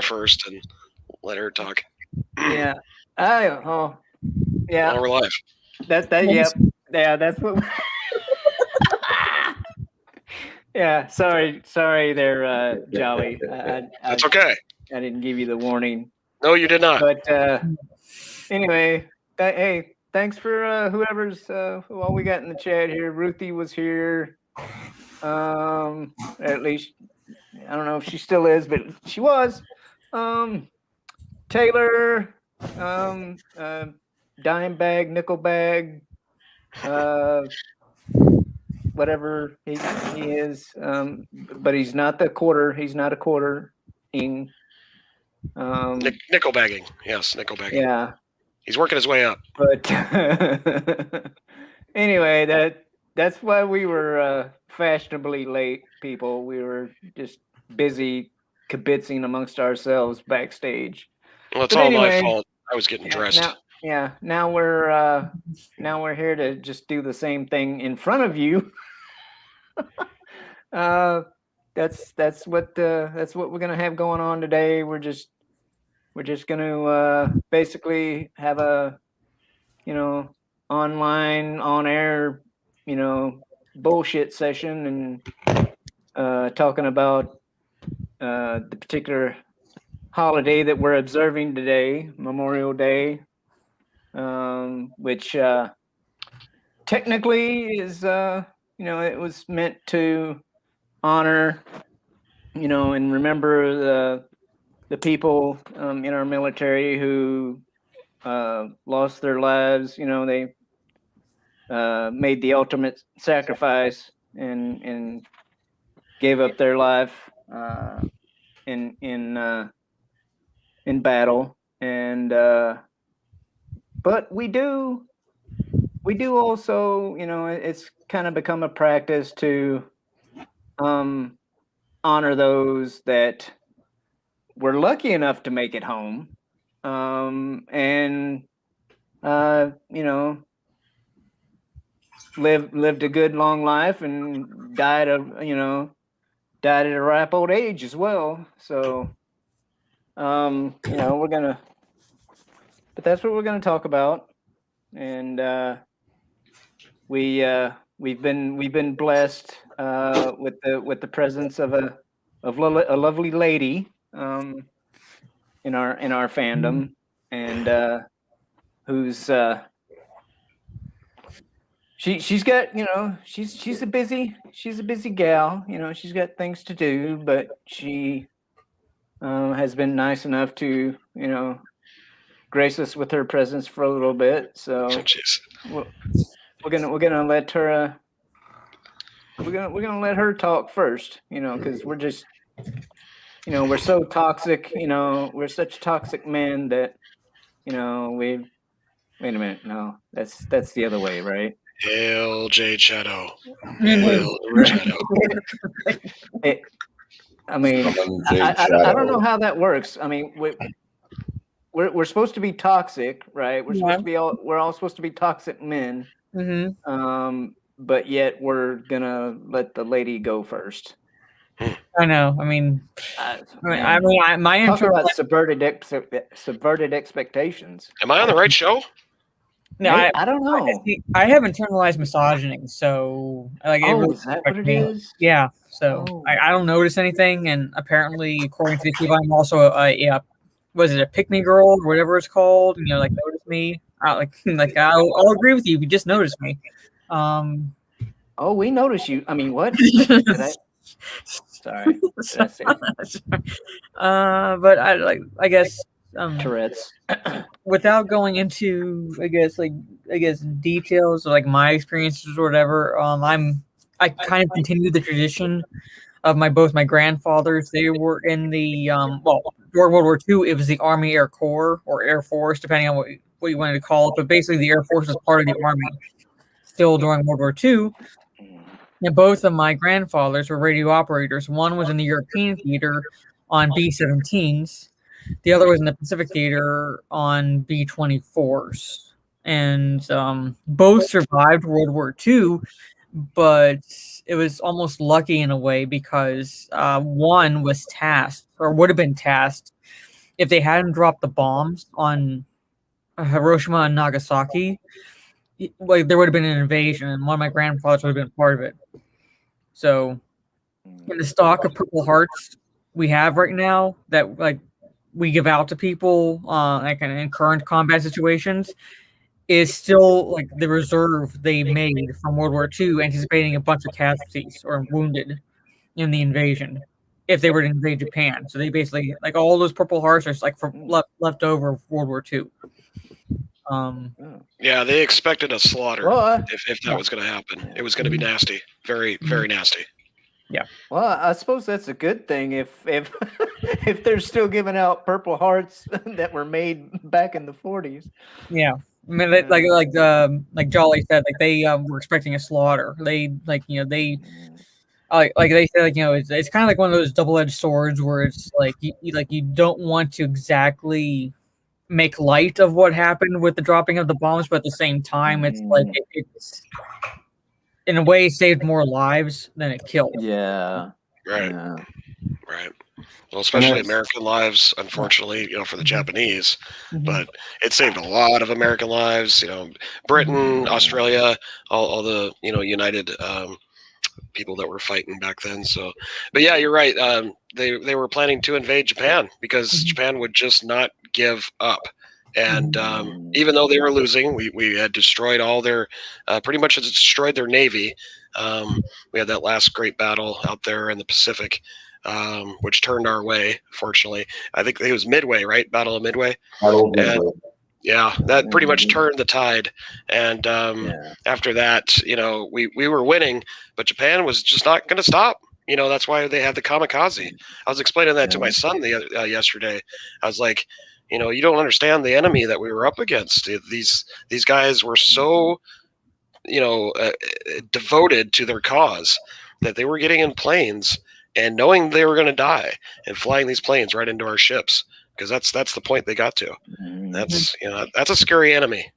first and let her talk. Yeah. While we're live. Yep. Yeah, that's what. Yeah. Sorry, there, Jolly. That's okay. I didn't give you the warning. No, you did not. But anyway, hey, thanks for whoever's who all we got in the chat here. Ruthie was here. At least I don't know if she still is, but she was. Taylor, dime bag, nickel bag, whatever he is. But he's not the quarter. He's not a quarter-ing. Nickel bagging. Yes, nickel bagging. Yeah. He's working his way up. But anyway, that's why we were fashionably late, people. We were just busy kibitzing amongst ourselves backstage. Well, it's all my fault. I was getting dressed. Now we're here to just do the same thing in front of you. That's what we're gonna have going on today. We're just gonna basically have a online on air bullshit session and talking about the particular holiday that we're observing today, Memorial Day, which technically is it was meant to honor and remember the people in our military who lost their lives. They made the ultimate sacrifice and gave up their life in battle, and but we do also it's kind of become a practice to honor those that were lucky enough to make it home, and lived a good long life and died at a ripe old age as well. So but that's what we're gonna talk about, and we've been blessed with the presence of a lovely lady in our fandom, and who's she's got she's a busy gal. She's got things to do, but she has been nice enough to grace us with her presence for a little bit. So we're gonna let her we're gonna let her talk first, because we're just we're so toxic. We're such toxic men that we wait a minute, no, that's the other way, right? Hail Jade Shadow. I mean, I don't know how that works. I mean, we're supposed to be toxic, right? We're all supposed to be toxic men. Mm-hmm. But yet we're gonna let the lady go first. I know. I mean, my talk about subverted expectations. Am I on the right show? No, I don't know. I have internalized misogyny, so is that what it is? Yeah, so I don't notice anything, and apparently, according to the people, I'm also was it a pick me girl or whatever it's called? Notice me. I'll agree with you if you just notice me. We notice you. I mean, what? Sorry. But I guess Tourette's. Without going into I guess details of my experiences or whatever, I kind of continue the tradition of both my grandfathers. They were in the during World War II. It was the Army Air Corps or Air Force, depending on what you wanted to call it. But basically, the Air Force was part of the Army still during World War II. And both of my grandfathers were radio operators. One was in the European theater on B-17s. The other was in the Pacific theater on B-24s. And both survived World War II, but almost lucky in a way because one was tasked or would have been tasked if they hadn't dropped the bombs on Hiroshima and Nagasaki. Like there would have been an invasion, and one of my grandfathers would have been part of it. So, in the stock of Purple Hearts we have right now that like we give out to people like in current combat situations is still like the reserve they made from World War II, anticipating a bunch of casualties or wounded in the invasion if they were to invade Japan. So they basically like all those Purple Hearts are like from left over of World War II. Yeah, they expected a slaughter if that was going to happen. Yeah. It was going to be nasty, very, very nasty. Yeah. Well, I suppose that's a good thing if if they're still giving out Purple Hearts that were made back in the 40s. Yeah. I mean, like Jolly said, like they were expecting a slaughter. They like they like they said it's kind of like one of those double-edged swords where it's like you don't want to exactly make light of what happened with the dropping of the bombs, but at the same time, it's like it's in a way saved more lives than it killed. Yeah. Right. Yeah. Right. Well, especially American lives, unfortunately, for the Japanese, but it saved a lot of American lives. Britain, Australia, all the United people that were fighting back then. So, but yeah, you're right. They were planning to invade Japan because Japan would just not give up. And even though they were losing, we had destroyed all their, pretty much destroyed their navy. We had that last great battle out there in the Pacific, which turned our way, fortunately. I think it was Midway, right? Battle of Midway. Yeah, that pretty much turned the tide. And after that, we were winning, but Japan was just not going to stop. That's why they had the kamikaze. I was explaining that to my son yesterday. I was like, you don't understand the enemy that we were up against. These guys were so, devoted to their cause that they were getting in planes and knowing they were going to die and flying these planes right into our ships, because that's the point they got to. That's a scary enemy.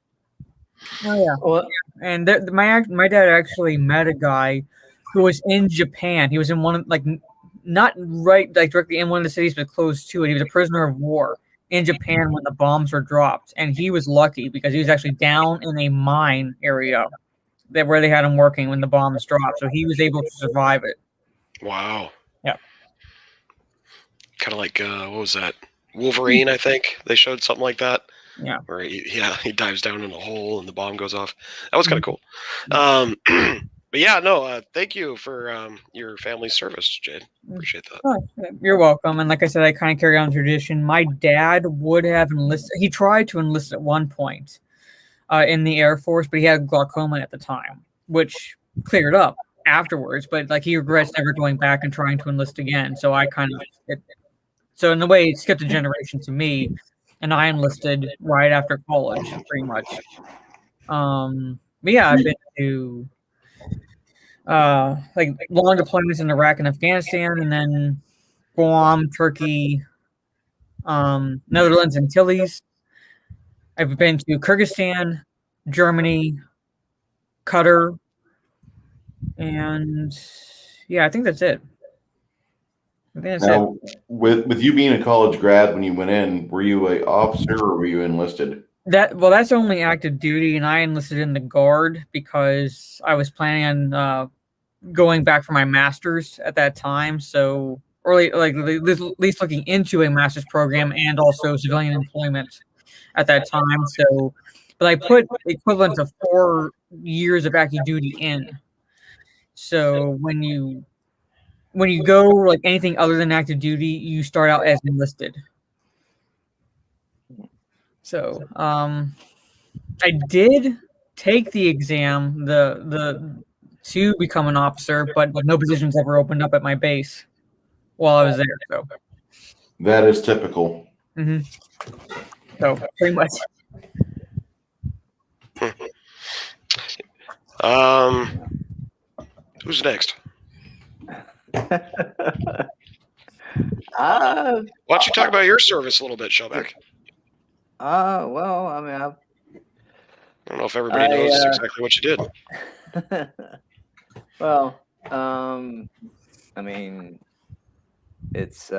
Oh yeah. Well, and my dad actually met a guy who was in Japan. He was in one of not right directly in one of the cities, but close to it. He was a prisoner of war in Japan when the bombs were dropped, and he was lucky because he was actually down in a mine area where they had him working when the bombs dropped, so he was able to survive it. Wow. Yeah. Kind of like what was that? Wolverine, I think they showed something like that. Yeah. Where he dives down in a hole and the bomb goes off. That was kind of cool. But yeah, no, thank you for your family's service, Jade. Appreciate that. Oh, you're welcome. And like I said, I kind of carry on tradition. My dad would have enlisted. He tried to enlist at one point in the Air Force, but he had glaucoma at the time, which cleared up afterwards. But he regrets never going back and trying to enlist again. So I so in a way, it skipped a generation to me, and I enlisted right after college, pretty much. But yeah, I've been to long deployments in Iraq and Afghanistan, and then Guam, Turkey, Netherlands, Antilles. I've been to Kyrgyzstan, Germany, Qatar, and yeah, I think that's it. Now, with you being a college grad when you went in, were you an officer or were you enlisted? That's only active duty, and I enlisted in the Guard because I was planning on going back for my master's at that time. So early, at least looking into a master's program and also civilian employment at that time. So, but I put the equivalent of 4 years of active duty in. So when you go anything other than active duty, you start out as enlisted. So I did take the exam to become an officer, but no positions ever opened up at my base while I was there. So that is typical. So pretty much. Who's next? Why don't you talk about your service a little bit, Shellback? Well, I mean, I don't know if everybody knows exactly what you did. Well, I mean, it's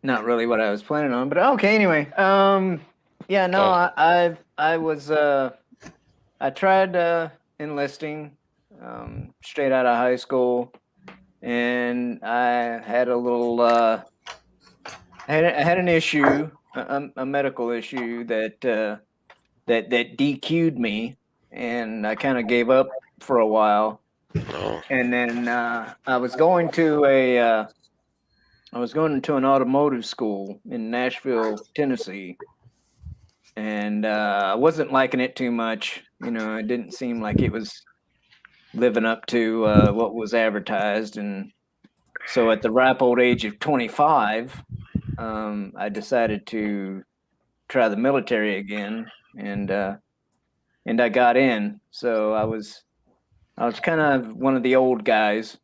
not really what I was planning on, but okay. Anyway, yeah, no, I tried enlisting straight out of high school, and I had a little I had an issue, a medical issue that that DQ'd me, and I kind of gave up for a while. Oh. And then I was going to an automotive school in Nashville, Tennessee, and I wasn't liking it too much. You know, it didn't seem like it was living up to what was advertised, and so at the ripe old age of 25, I decided to try the military again, and I got in. So I was kind of one of the old guys.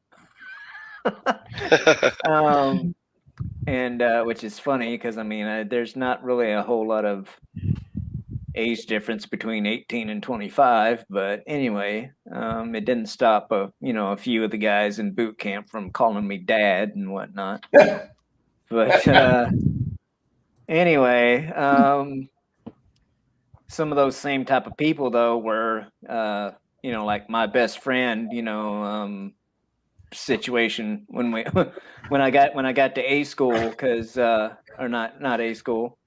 And which is funny because I mean, there's not really a whole lot of age difference between 18 and 25, but anyway, it didn't stop a few of the guys in boot camp from calling me dad and whatnot. But anyway, some of those same type of people though were like my best friend, situation when when I got to A school, because or not A school,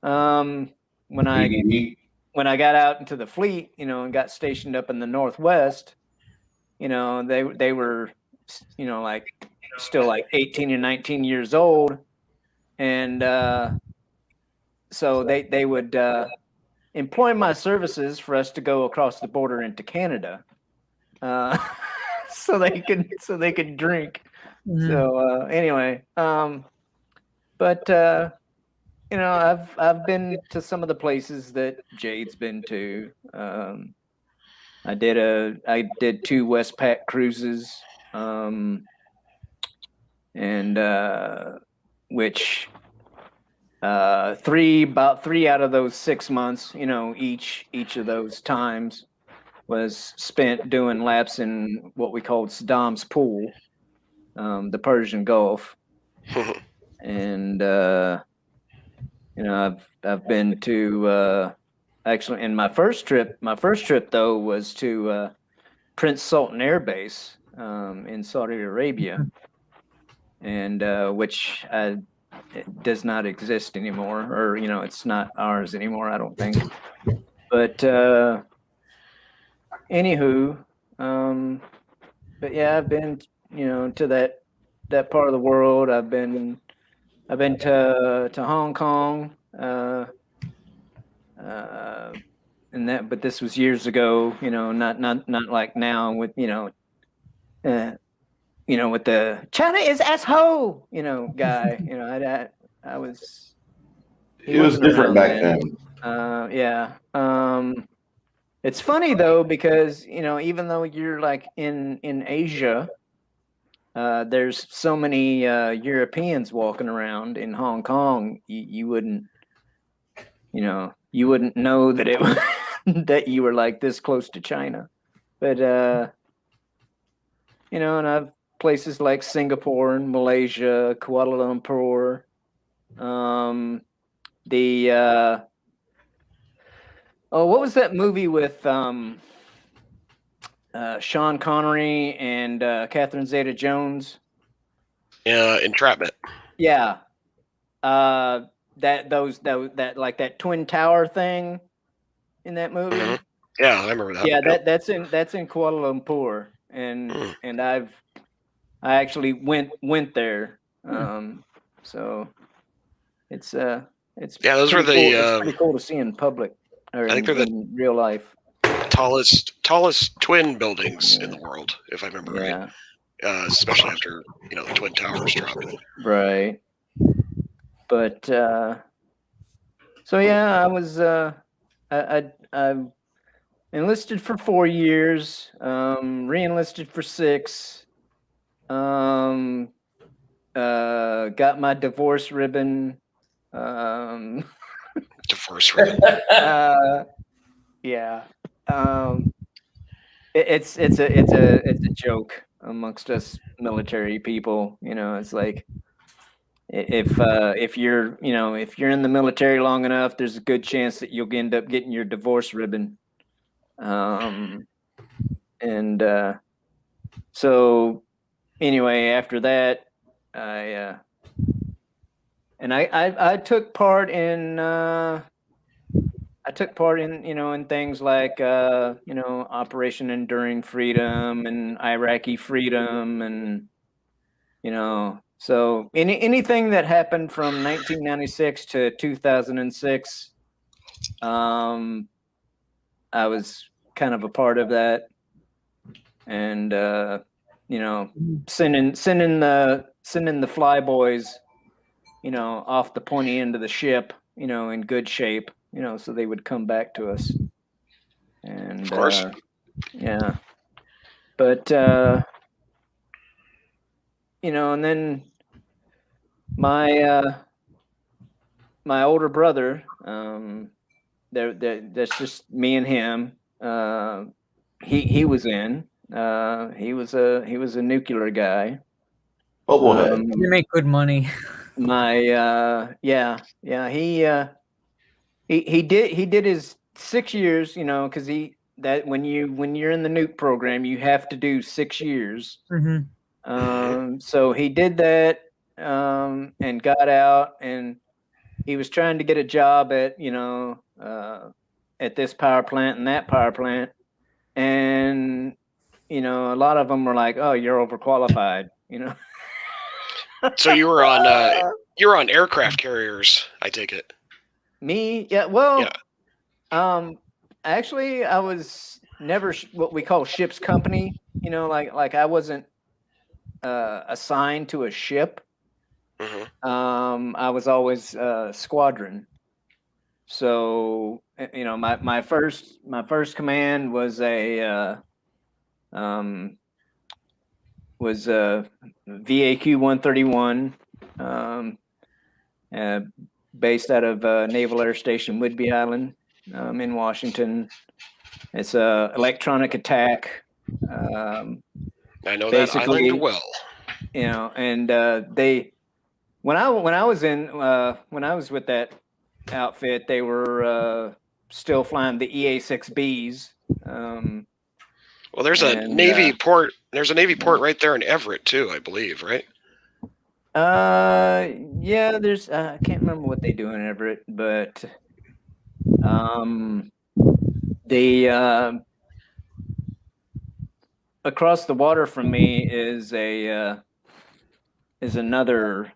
when I got out into the fleet, and got stationed up in the Northwest, they were like still like 18 or 19 years old, and so they would employ my services for us to go across the border into Canada. So they could drink. Mm-hmm. So anyway, but I've been to some of the places that Jade's been to. I did 2 Westpac cruises, and which about 3 out of those 6 months, each of those times was spent doing laps in what we called Saddam's pool, the Persian Gulf. And I've been to actually, in my first trip though was to Prince Sultan Air Base in Saudi Arabia, and which it does not exist anymore, or it's not ours anymore, I don't think. But anywho, but yeah, I've been to that part of the world. I've been to Hong Kong, and that, but this was years ago. Not like now with with the China is asshole guy. I was. It was different back then. Yeah. It's funny though, because even though you're like in Asia, there's so many Europeans walking around in Hong Kong. You wouldn't know that it was that you were like this close to China, but and I've places like Singapore and Malaysia, Kuala Lumpur, what was that movie with Sean Connery and Catherine Zeta-Jones? Yeah, Entrapment. Yeah, that like that Twin Tower thing in that movie. Mm-hmm. Yeah, I remember that. Yeah, that's in Kuala Lumpur, and I actually went there. So it's those were the cool. It's pretty cool to see in public. I think they're in real life. Tallest twin buildings in the world, if I remember right. Especially after the Twin Towers dropped. Right. But so yeah, I was I enlisted for 4 years, re-enlisted for 6. Got my divorce ribbon. Divorce ribbon. Yeah. It's a joke amongst us military people. It's like if you're if you're in the military long enough, there's a good chance that you'll end up getting your divorce ribbon. And so anyway, after that, I took part in in things like Operation Enduring Freedom and Iraqi Freedom, and so anything that happened from 1996 to 2006, I was kind of a part of that, and sending the flyboys off the pointy end of the ship in good shape, so they would come back to us. And of course. Yeah, but and then my older brother, that's just me and him. He was in. He was a nuclear guy. Bubblehead. You make good money. He did his 6 years, because when you're in the nuke program, you have to do 6 years. So he did that, and got out, and he was trying to get a job at this power plant and that power plant, and a lot of them were like, "Oh, you're overqualified," So you were on aircraft carriers, I take it. Me, yeah. Well, yeah. Actually, I was never what we call ship's company. Like I wasn't assigned to a ship. I was always squadron. So my first command was a VAQ 131, based out of Naval Air Station Whidbey Island, in Washington. It's a electronic attack. I know that island well. And they when I was with that outfit, they were still flying the EA-6Bs. Well, there's a Navy port. There's a Navy port right there in Everett too, I believe, right? Yeah. There's I can't remember what they do in Everett, but the across the water from me is another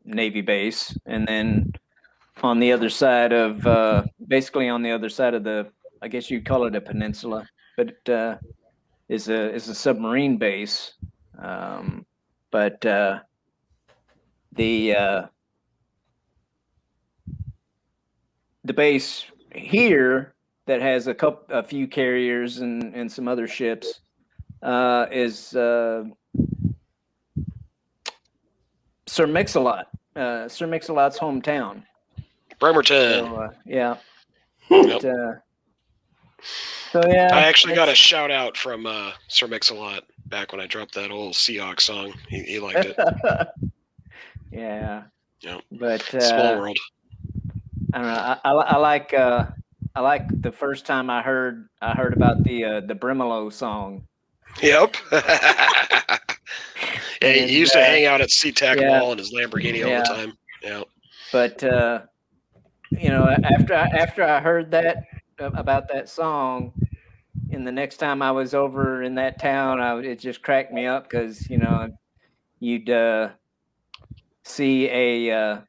Navy base, and then on the other side of basically on the other side of the, I guess you'd call it a peninsula, but is a submarine base. But the base here that has a few carriers and some other ships is Sir Mix-a-Lot. Sir Mix-a-Lot's hometown. Bremerton. So, yeah. Yep. So yeah. I actually got a shout out from Sir Mix-a-Lot back when I dropped that old Seahawks song. He liked it. Yeah. Yep. But small world. I don't know. I like the first time I heard about the Brimelo song. Yep. Yeah, he used to hang out at SeaTac Mall in his Lamborghini all the time. Yeah. But after I heard that about that song, and the next time I was over in that town, it just cracked me up, because you'd see a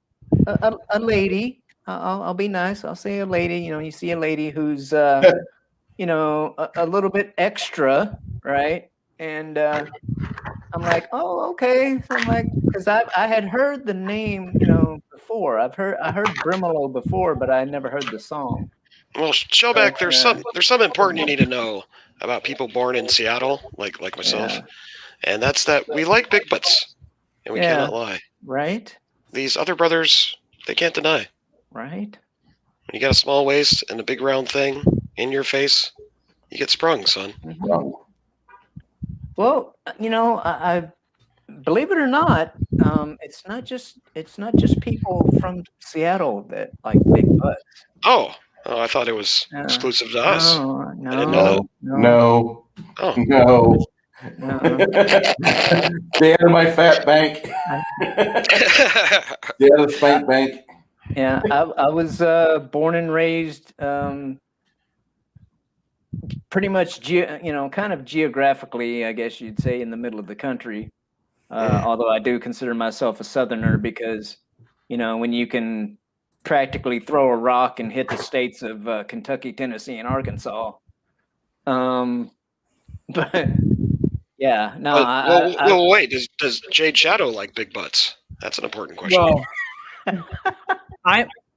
lady. I'll be nice. I'll say a lady. You see a lady who's a little bit extra, right? And I'm like, oh, okay. So I'm like, because I had heard the name, before. I heard Brimelo before, but I never heard the song. Well, Shellback, there's some important you need to know about people born in Seattle, like myself, and that's that we like big butts, and we cannot lie. Right. These other brothers, they can't deny. Right. When you got a small waist and a big round thing in your face, you get sprung, son. Wrong. Well, I believe it or not, it's not just people from Seattle that like big butts. Oh, I thought it was exclusive to us. No, I didn't know No. Oh. No. no. Stay out of my fat bank. Stay out of the spank bank. Yeah, I was born and raised pretty much kind of geographically, I guess you'd say, in the middle of the country. Although I do consider myself a Southerner because, when you can practically throw a rock and hit the states of Kentucky, Tennessee, and Arkansas. But yeah, no. Wait. Does Jade Shadow like big butts? That's an important question. Well,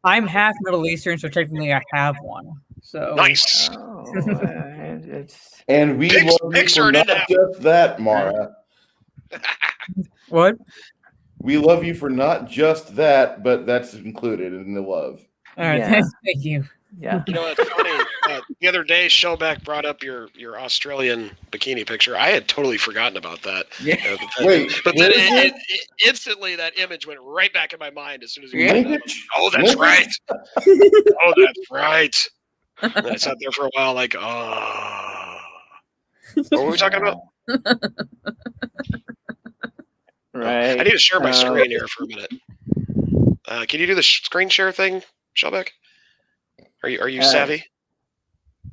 I'm half Middle Eastern, so technically I have one. So nice. And we love you for not just that, Mara. What? We love you for not just that, but that's included in the love. All right, thank you. Yeah. It's funny. The other day, Showback brought up your Australian bikini picture. I had totally forgotten about that. Yeah. But then it instantly that image went right back in my mind as soon as you said that. Oh, that's right. Oh, that's right. And I sat there for a while, like, oh. What were we talking about? Right. I need to share my screen here for a minute. Can you do the screen share thing, Shellback? Are you savvy?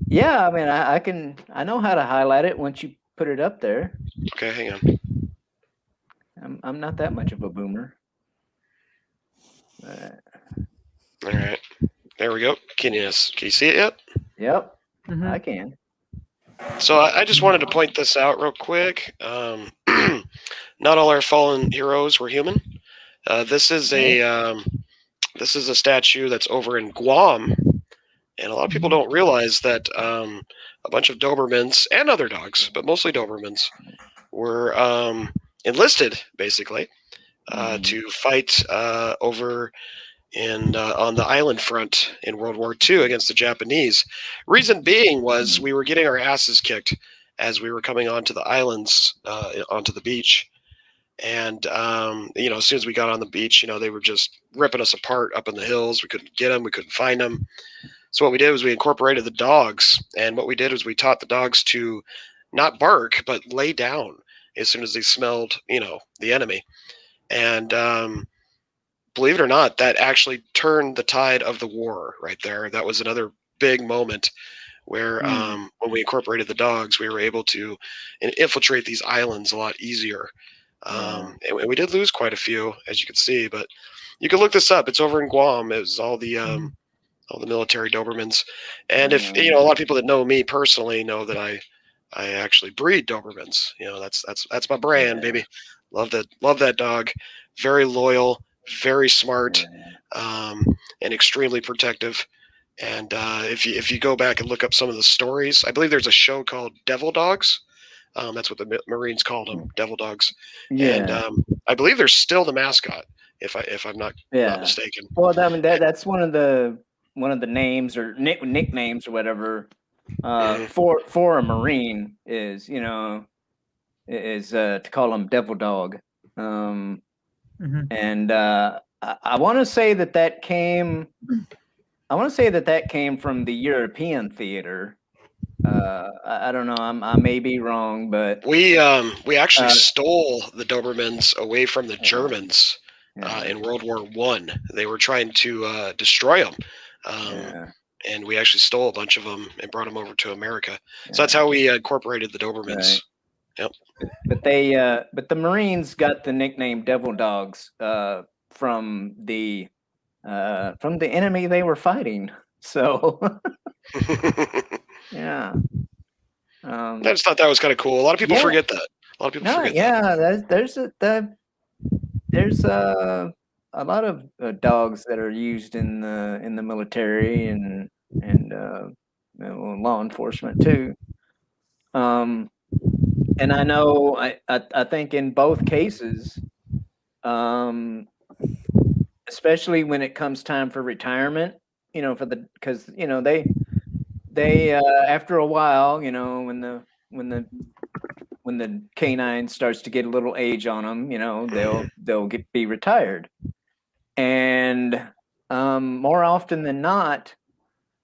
Yeah, I mean, I know how to highlight it once you put it up there. Okay, hang on. I'm not that much of a boomer. All right, there we go. Can you see it yet? Yep, I can. So I just wanted to point this out real quick. Not all our fallen heroes were human. This is a statue that's over in Guam, and a lot of people don't realize that a bunch of Dobermans and other dogs, but mostly Dobermans, were enlisted basically to fight over on the island front in World War II against the Japanese. Reason being was we were getting our asses kicked as we were coming onto the islands, onto the beach. And, as soon as we got on the beach, they were just ripping us apart up in the hills. We couldn't get them. We couldn't find them. So what we did was we incorporated the dogs. And what we did was we taught the dogs to not bark, but lay down as soon as they smelled, the enemy. And believe it or not, that actually turned the tide of the war right there. That was another big moment where when we incorporated the dogs, we were able to infiltrate these islands a lot easier. And we did lose quite a few, as you can see, but you can look this up. It's over in Guam. It was all the military Dobermans. And if a lot of people that know me personally know that I actually breed Dobermans. That's my brand, baby. Love that dog. Very loyal, very smart, and extremely protective. And if you go back and look up some of the stories, I believe there's a show called Devil Dogs. That's what the Marines called them, Devil Dogs. Yeah. And I believe they're still the mascot, if I'm not mistaken. Well, I mean that's one of the names or nicknames or whatever for a Marine is to call them Devil Dog. And I want to say that came. I want to say that came from the European theater. I don't know. I may be wrong, but we actually stole the Dobermans away from the Germans in World War I. They were trying to destroy them, and we actually stole a bunch of them and brought them over to America. So that's how we incorporated the Dobermans. Right. Yep. But the Marines got the nickname Devil Dogs from the enemy they were fighting. So. Yeah. I just thought that was kind of cool. A lot of people forget that. A lot of people forget that. There's a lot of dogs that are used in the military and law enforcement too. And I know I think in both cases, especially when it comes time for retirement, because they after a while, when the canine starts to get a little age on them, they'll be retired, and more often than not,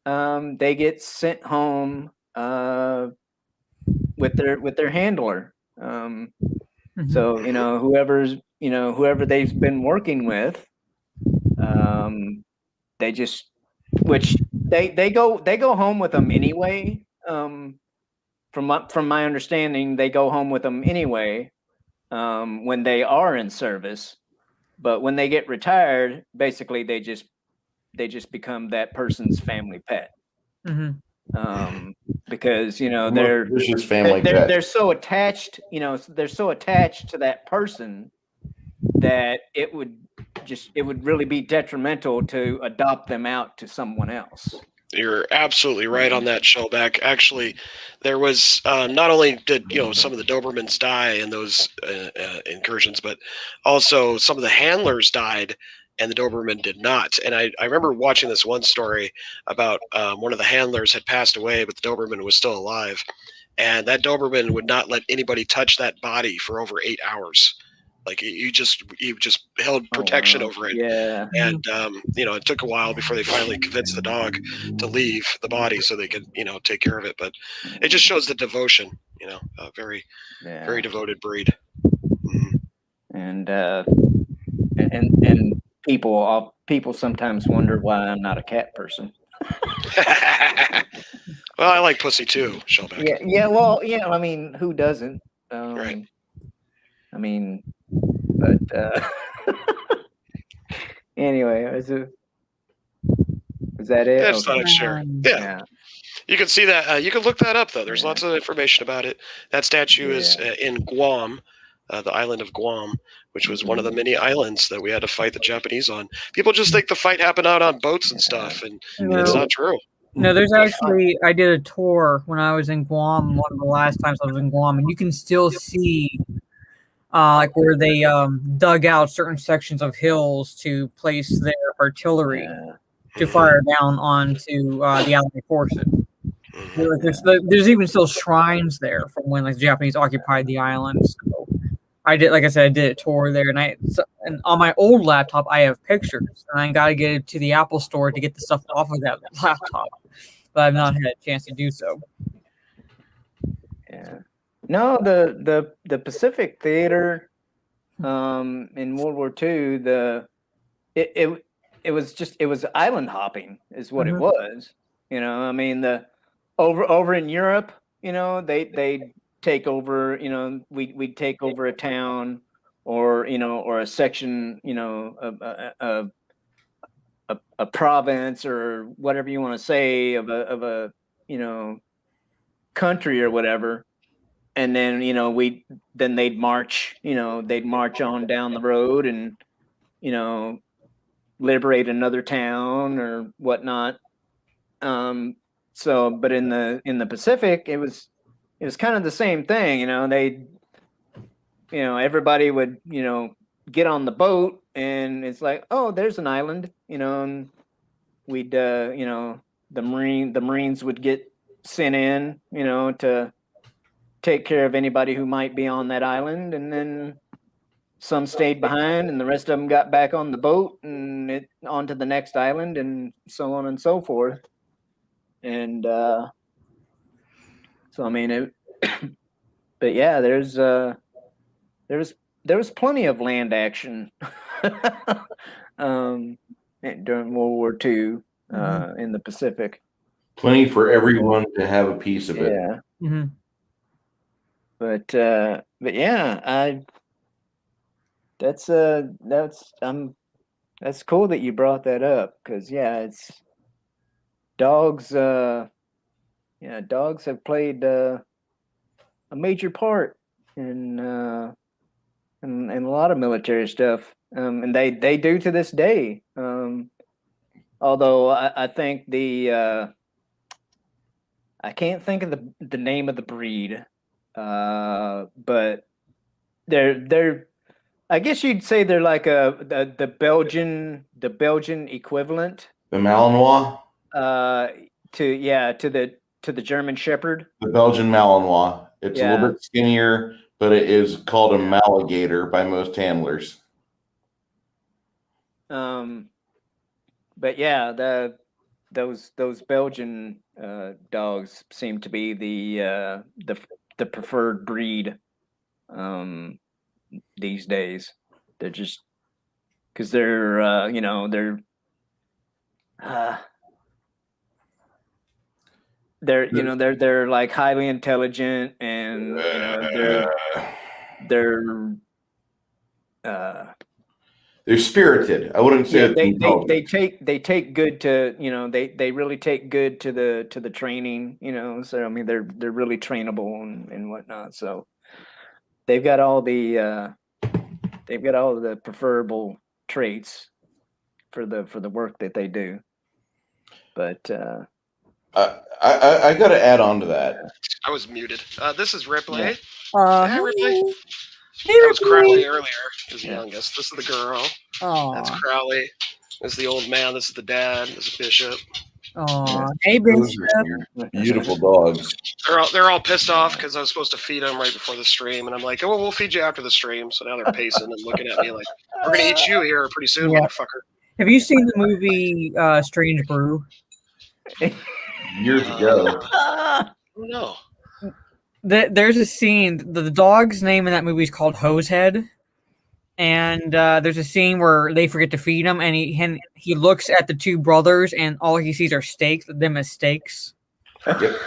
they get sent home with their handler. So whoever they've been working with, they just which they go home with them anyway. From my understanding, they go home with them anyway when they are in service. But when they get retired, basically they just become that person's family pet. Because they're so attached, they're so attached to that person that it would really be detrimental to adopt them out to someone else. You're absolutely right on that, Shellback. Actually, there was not only did some of the Dobermans die in those incursions, but also some of the handlers died, and the Doberman did not. And I remember watching this one story about one of the handlers had passed away, but the Doberman was still alive, and that Doberman would not let anybody touch that body for over 8 hours. Like you just held protection over it. Yeah. And it took a while before they finally convinced the dog to leave the body so they could take care of it. But it just shows the devotion. A very very devoted breed. And and people sometimes wonder why I'm not a cat person. Well, I like pussy too, Shellback. Yeah. Well, yeah. I mean, who doesn't? Right. I mean, but anyway, is that it? That's not sure. Yeah. You can see that. You can look that up, though. There's lots of information about it. That statue is in Guam, the island of Guam, which was one of the many islands that we had to fight the Japanese on. People just think the fight happened out on boats and stuff, and it's not true. No, there's actually, I did a tour when I was in Guam, one of the last times I was in Guam, and you can still see like where they dug out certain sections of hills to place their artillery to fire down onto the Allied forces. There's even still shrines there from when the Japanese occupied the island. So I did a tour there, and on my old laptop I have pictures, and I got to get it to the Apple store to get the stuff off of that laptop, but I've not had a chance to do so. Yeah. No, the Pacific Theater in World War II, it was island hopping is what it was. I mean, over in Europe, they take over, we'd take over a town or a section, a province or whatever you want to say of a country or whatever. And then, they'd march on down the road and, liberate another town or whatnot. But in the Pacific, it was kind of the same thing. Everybody would, get on the boat and it's like, oh, there's an island, and we'd, the Marines would get sent in, to take care of anybody who might be on that island, and then some stayed behind and the rest of them got back on the boat and onto the next island and so on and so forth. And so I mean but yeah, there was plenty of land action during World War II in the Pacific. Plenty for everyone to have a piece of it. Yeah. Mm-hmm. But yeah, that's cool that you brought that up, because it's dogs. Dogs have played a major part in a lot of military stuff, and they do to this day. Although I think I can't think of the name of the breed. But they're I guess you'd say they're like the Belgian equivalent. The Malinois? to the German Shepherd. The Belgian Malinois. It's a Yeah. little bit skinnier, but it is called a Maligator by most handlers. But yeah, those Belgian dogs seem to be the preferred breed these days. They're just because they're they're like highly intelligent, and they're spirited. I wouldn't say they take good to they really take good to the training, so I mean they're really trainable and whatnot, so they've got all the preferable traits for the work that they do. But I got to add on to that. I was muted. This is Ripley. Yeah. Hey, Ripley. That was Crowley earlier. Is the youngest. This is the girl. That's Crowley. This is the old man. This is the dad. This is Bishop. Oh, hey, Those Bishop. are your beautiful dogs. They're all pissed off because I was supposed to feed them right before the stream, and I'm like, oh, well, we'll feed you after the stream. So now they're pacing and looking at me like, we're gonna eat you here pretty soon, motherfucker. Have you seen the movie Strange Brew? Years ago. No. There's a scene. The dog's name in that movie is called Hosehead, and there's a scene where they forget to feed him, and he looks at the two brothers, and all he sees are steaks, them as steaks. Yep.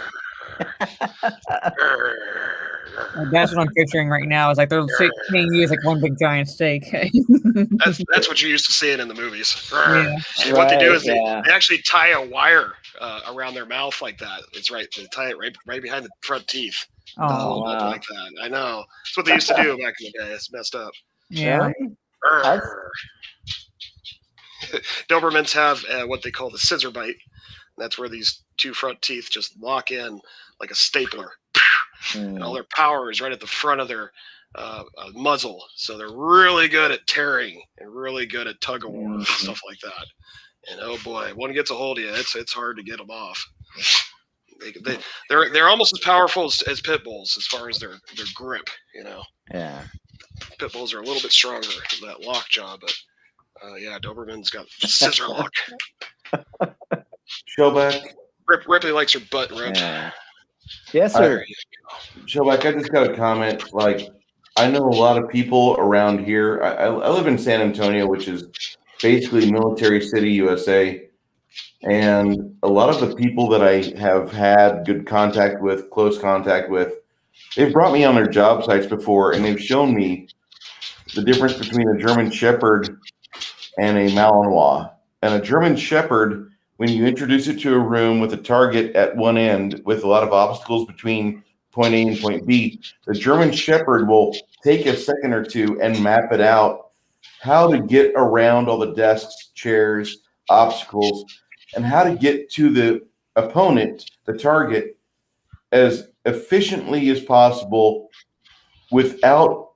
That's what I'm picturing right now. Is like they're being used like one big giant steak. That's what you're used to seeing in the movies. Yeah. And what they do is they actually tie a wire around their mouth like that. It's right. They tie it right behind the front teeth. Oh, wow. Like that. I know. That's what they used to do back in the day. It's messed up. Yeah. Dobermans have what they call the scissor bite. That's where these two front teeth just lock in like a stapler. And all their power is right at the front of their muzzle. So they're really good at tearing and really good at tug of war and stuff like that. And oh boy, one gets a hold of you, it's hard to get them off. They're almost as powerful as pit bulls as far as their grip, Yeah. Pit bulls are a little bit stronger than that lockjaw, but Doberman's got scissor lock. Shellback. Ripley likes her butt rubbed. Yeah. Yes, sir. Shellback, I just got a comment. Like, I know a lot of people around here. I live in San Antonio, which is basically Military City, USA. And a lot of the people that I have had good contact with, close contact with, they've brought me on their job sites before, and they've shown me the difference between a German Shepherd and a Malinois. And a German Shepherd, when you introduce it to a room with a target at one end with a lot of obstacles between point A and point B, the German Shepherd will take a second or two and map it out, how to get around all the desks, chairs, obstacles, and how to get to the opponent, the target, as efficiently as possible without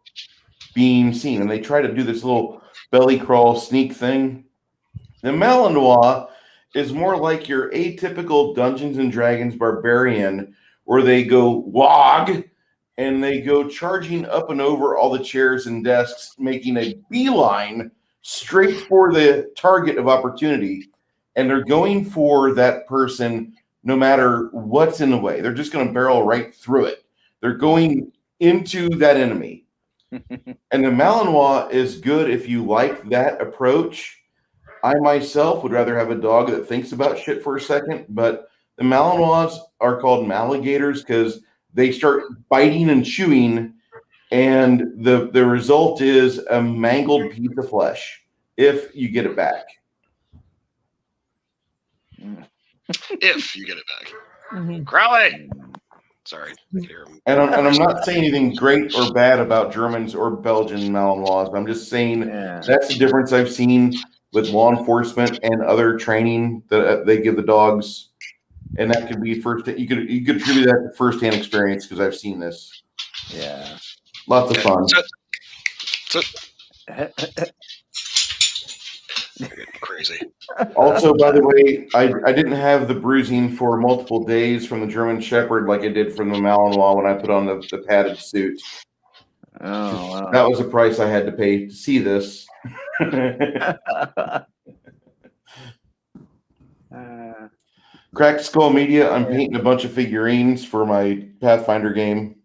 being seen. And they try to do this little belly crawl sneak thing. The Malinois is more like your atypical Dungeons and Dragons barbarian, where they go wog and they go charging up and over all the chairs and desks, making a beeline straight for the target of opportunity. And they're going for that person no matter what's in the way. They're just going to barrel right through it. They're going into that enemy. And the Malinois is good if you like that approach. I myself would rather have a dog that thinks about shit for a second, but the Malinois are called Maligators because they start biting and chewing, and the result is a mangled piece of flesh if you get it back. If you get it back. Crowley! Sorry. And I'm not saying anything great or bad about Germans or Belgian Malinois. I'm just saying that's the difference I've seen with law enforcement and other training that they give the dogs. And that could be you could attribute that to firsthand experience because I've seen this. Yeah. Lots of fun. They're getting crazy. Also, by the way, I didn't have the bruising for multiple days from the German Shepherd like I did from the Malinois when I put on the padded suit. Oh, wow. That was the price I had to pay to see this. Cracked Skull Media, I'm painting a bunch of figurines for my Pathfinder game.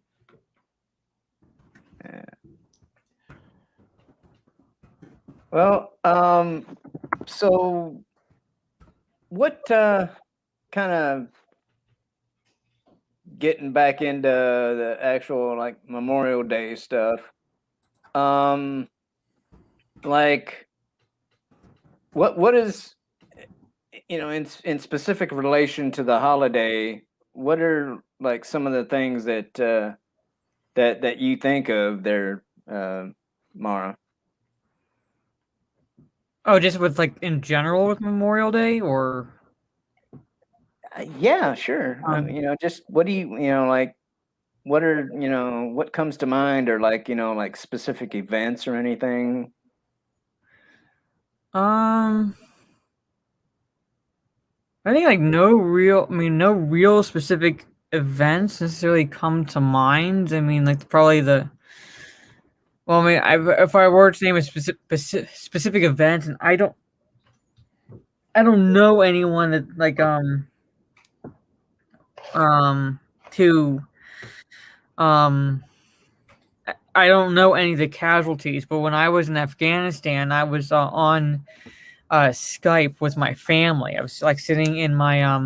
Well, so what kind of getting back into the actual like Memorial Day stuff? Like what is, you know, in specific relation to the holiday, what are like some of the things that that you think of there, Mara? Oh, just with like in general with Memorial Day, or Yeah, sure. You know, just what do you know, like what are, you know, what comes to mind, or like, you know, like specific events or anything? I think like no real specific events necessarily come to mind. I mean, like probably well, I mean, if I were to name a specific event, and I don't know anyone that like to I don't know any of the casualties, but when I was in Afghanistan, I was on Skype with my family. I was like sitting in my I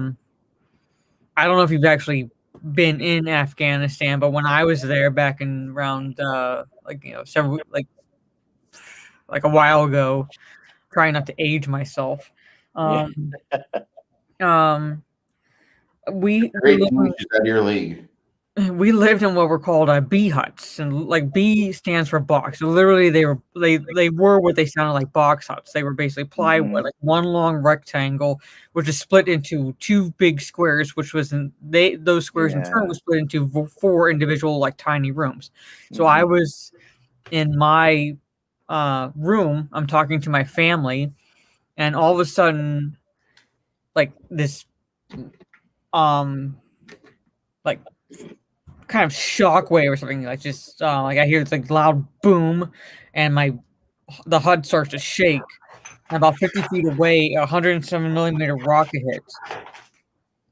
don't know if you've actually been in Afghanistan, but when I was there back in around like, you know, several like a while ago, trying not to age myself. We Great news out of your league. we lived in what were called bee huts, and like B stands for box. So literally, they were what they sounded like, box huts. They were basically plywood, like one long rectangle, which is split into two big squares, which was those squares in turn was split into four individual like tiny rooms. So I was in my room. I'm talking to my family, and all of a sudden, like this like kind of shockwave or something, like just like I hear this like loud boom, and the HUD starts to shake. And about 50 feet away, a 107 millimeter rocket hits,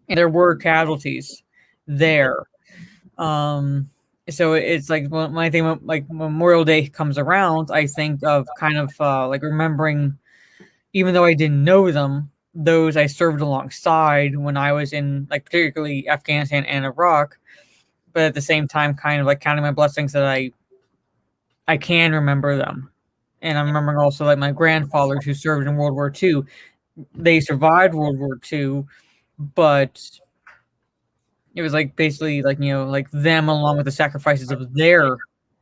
and there were casualties there. So it's like when I think like Memorial Day comes around, I think of kind of like remembering, even though I didn't know them, those I served alongside when I was in like particularly Afghanistan and Iraq. But at the same time, kind of like counting my blessings that I can remember them. And I'm remembering also like my grandfathers who served in World War II. They survived World War II, but it was like basically like, you know, like them along with the sacrifices of their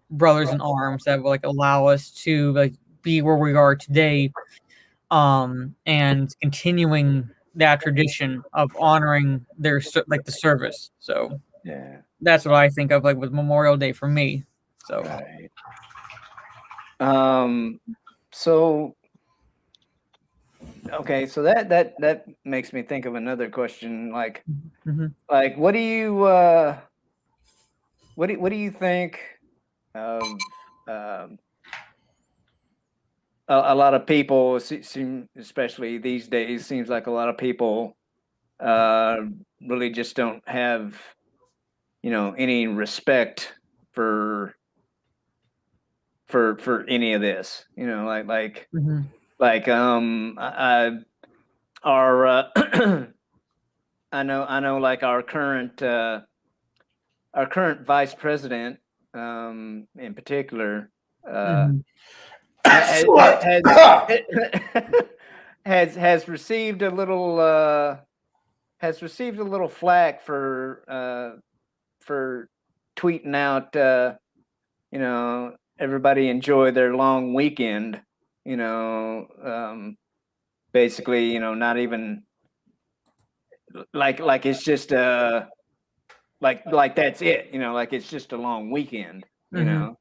brothers in arms that will like allow us to like be where we are today, and continuing that tradition of honoring their like the service. So Yeah. that's what I think of like with Memorial Day for me. So Right. So okay, so that makes me think of another question. Like, like what do you what do you think of a lot of people seem, especially these days, seems like a lot of people really just don't have, you know, any respect for any of this, you know, like our I know like our current vice president in particular has has received a little flack for tweeting out, you know, everybody enjoy their long weekend, you know, basically, you know, not even like it's just like that's it, you know, like it's just a long weekend, you know.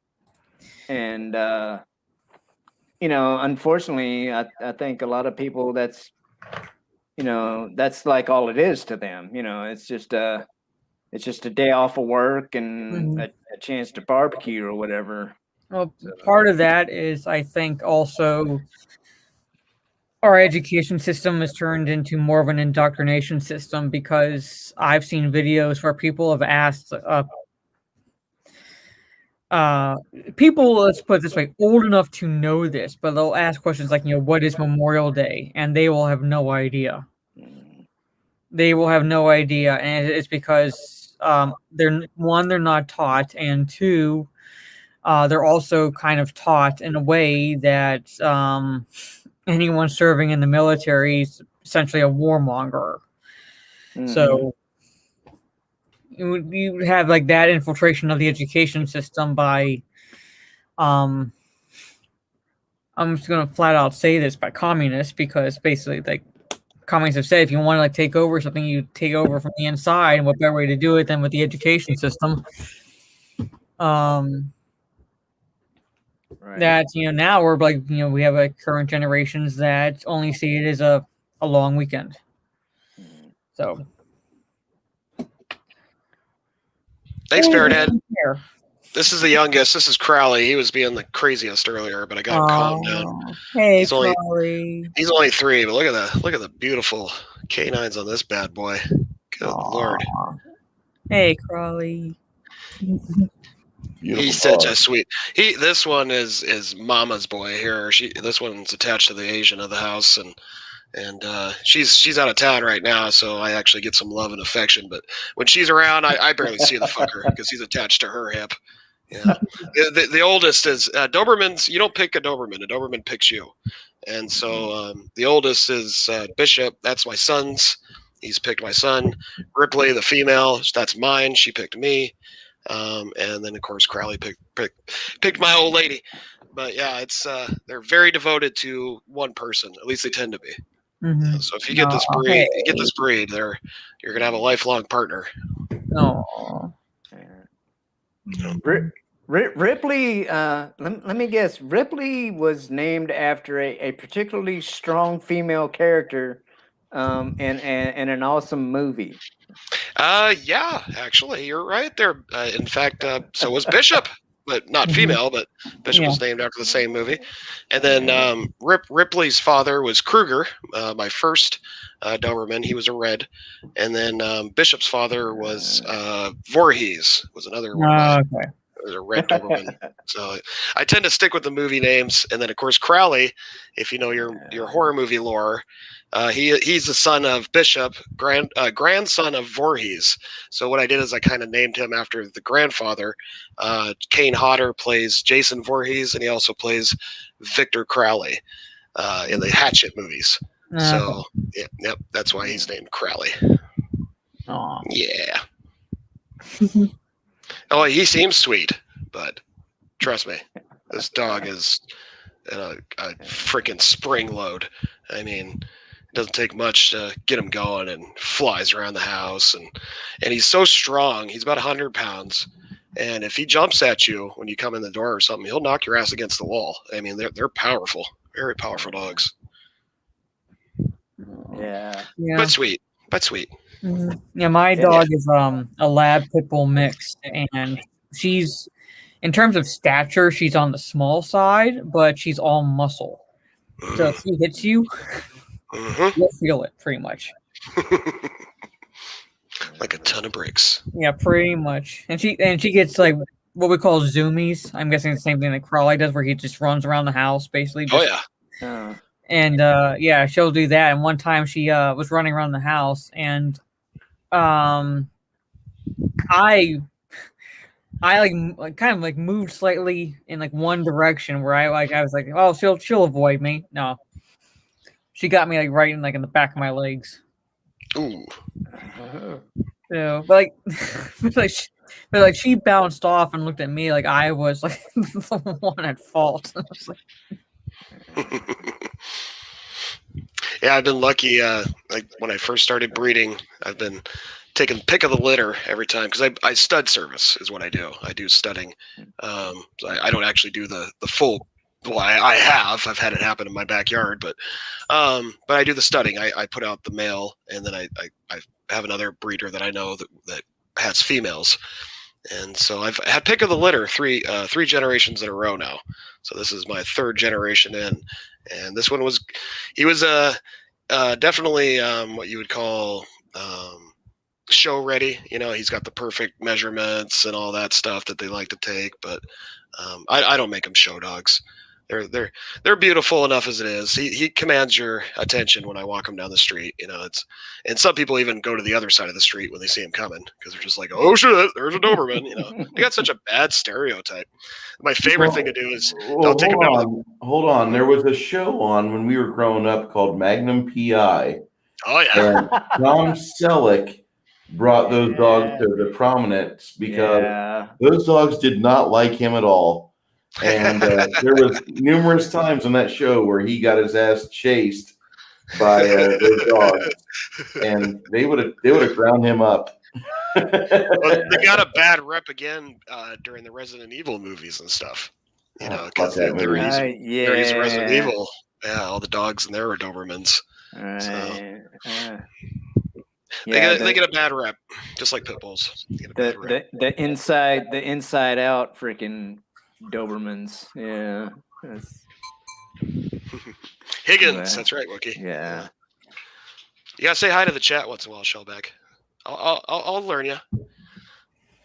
And unfortunately, I think a lot of people that's like all it is to them. It's just a day off of work and a chance to barbecue or whatever. Well, part of that is, I think, also our education system has turned into more of an indoctrination system, because I've seen videos where people have asked people, let's put it this way, old enough to know this, but they'll ask questions like, what is Memorial Day? And they will have no idea. They will have no idea, and it's because they're not taught, and two, they're also kind of taught in a way that anyone serving in the military is essentially a warmonger. So you have like that infiltration of the education system by, I'm just gonna flat out say this, by communists, because basically, like, communists have said, if you want to like take over something, you take over from the inside, and what better way to do it than with the education system? Right. That now we're like, we have like current generations that only see it as a long weekend. So thanks, Parrothead. This is the youngest. This is Crowley. He was being the craziest earlier, but I got him calmed down. Hey, he's Crowley. He's only 3, but look at the beautiful canines on this bad boy. Good Lord. Hey, Crowley. Beautiful He's such dog. a sweet. This one is Mama's boy here. This one's attached to the Asian of the house, and she's out of town right now, so I actually get some love and affection. But when she's around, I barely see the fucker because he's attached to her hip. Yeah. The oldest is Dobermans. You don't pick a Doberman. A Doberman picks you. And so the oldest is Bishop. That's my son's. He's picked my son. Ripley, the female, that's mine. She picked me. And then of course Crowley picked my old lady. But yeah, it's they're very devoted to one person. At least they tend to be. So if you get this breed, you're gonna have a lifelong partner. Oh. Ripley, let me guess. Ripley was named after a particularly strong female character in an awesome movie. Yeah, actually, you're right there. In fact, so was Bishop, but not female, but Bishop was named after the same movie. And then Ripley's father was Kruger, my first Doberman. He was a red. And then Bishop's father was Voorhees, was another one. Okay. It was a red Doberman. So I tend to stick with the movie names. And then, of course, Crowley, if you know your horror movie lore, he's the son of Bishop, grandson of Voorhees. So what I did is I kind of named him after the grandfather. Kane Hodder plays Jason Voorhees, and he also plays Victor Crowley in the Hatchet movies. So yep, that's why he's named Crowley. Aww. Yeah. Oh, he seems sweet, but trust me, this dog is a freaking spring load. I mean, it doesn't take much to get him going, and flies around the house, and he's so strong. He's about 100 pounds, and if he jumps at you when you come in the door or something, he'll knock your ass against the wall. I mean, they're powerful, very powerful dogs. Yeah. But sweet. Yeah, my dog is a lab pit bull mix, and she's, in terms of stature, she's on the small side, but she's all muscle. So if she hits you, you'll feel it pretty much. Like a ton of bricks. Yeah, pretty much. And she gets like what we call zoomies. I'm guessing the same thing that Crowley does, where he just runs around the house basically. And yeah, she'll do that. And one time she was running around the house, and I like kind of like moved slightly in like one direction where I was like, oh, she'll avoid me. No, she got me like right in the back of my legs. Ooh. So, but she bounced off and looked at me like I was like the one at fault. I was like, yeah, I've been lucky. Like when I first started breeding, I've been taking pick of the litter every time, because I stud service is what I do. I do studding. So I don't actually do the full well, I've had it happen in my backyard, but I do the studying. I put out the male, and then I have another breeder that I know that has females. And so I've had pick of the litter three generations in a row now. So this is my third generation in, and this one was, he was definitely what you would call show ready. You know, he's got the perfect measurements and all that stuff that they like to take. But I don't make them show dogs. They're beautiful enough as it is. He commands your attention when I walk him down the street. You know, and some people even go to the other side of the street when they see him coming because they're just like, oh shit, there's a Doberman. You know, they got such a bad stereotype. My favorite thing to do is they'll take him down. Hold on. There was a show on when we were growing up called Magnum PI. Oh yeah. And Tom Selleck brought those dogs to the prominence because those dogs did not like him at all. And there was numerous times on that show where he got his ass chased by those dogs, and they would have ground him up. Well, they got a bad rep again during the Resident Evil movies and stuff. You know, because they're using Resident Evil. Yeah, all the dogs in there are Dobermans. Right. So. They get a bad rep, just like pit bulls. The inside out freaking Dobermans. Yeah. Higgins, that's right, Wookie. Yeah. You gotta say hi to the chat once in a while, Shellback. I'll learn you. You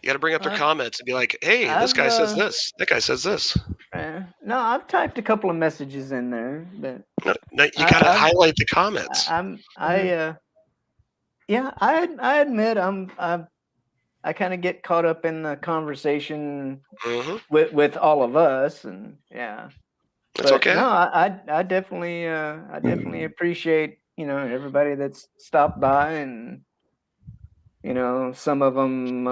gotta bring up their comments and be like, "Hey, this guy says this. That guy says this." No, I've typed a couple of messages in there, but no, you gotta highlight the comments. I admit I kind of get caught up in the conversation with all of us, and that's okay. No, I definitely appreciate everybody that's stopped by, and some of them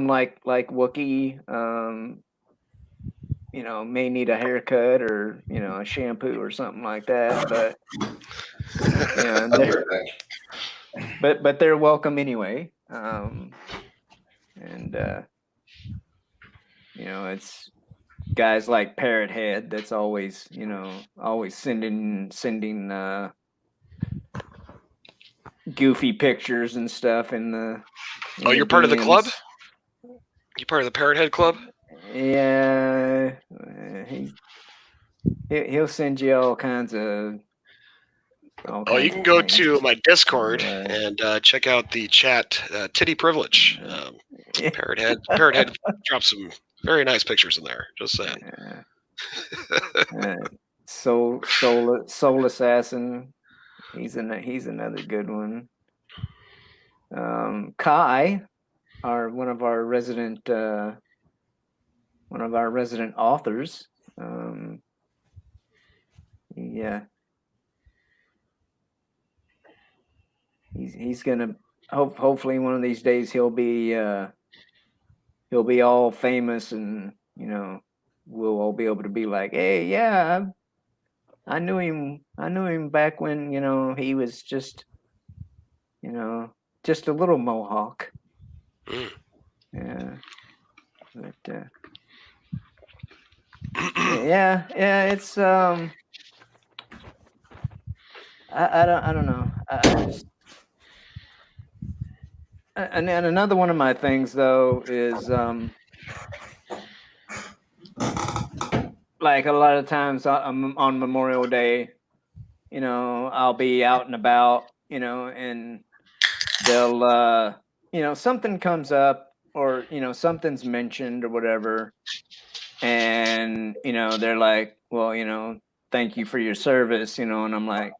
like Wookie may need a haircut or a shampoo or something like that, but they're welcome anyway. It's guys like Parrot Head that's always sending goofy pictures and stuff in the you're part of the club? You part of the Parrot Head Club? Yeah, he'll send you all kinds of. You can go to my Discord and check out the chat. Titty Privilege. Parrot Head dropped some very nice pictures in there. Just saying. Soul Assassin. He's another good one. Kai, one of our resident authors. He's gonna hopefully one of these days he'll be all famous, and we'll all be able to be like, hey, yeah, I knew him back when he was just just a little mohawk. Yeah, but it's I don't know. And another one of my things though is like a lot of times on Memorial Day, I'll be out and about, and they'll something comes up, or something's mentioned or whatever, and they're like, well, thank you for your service, and I'm like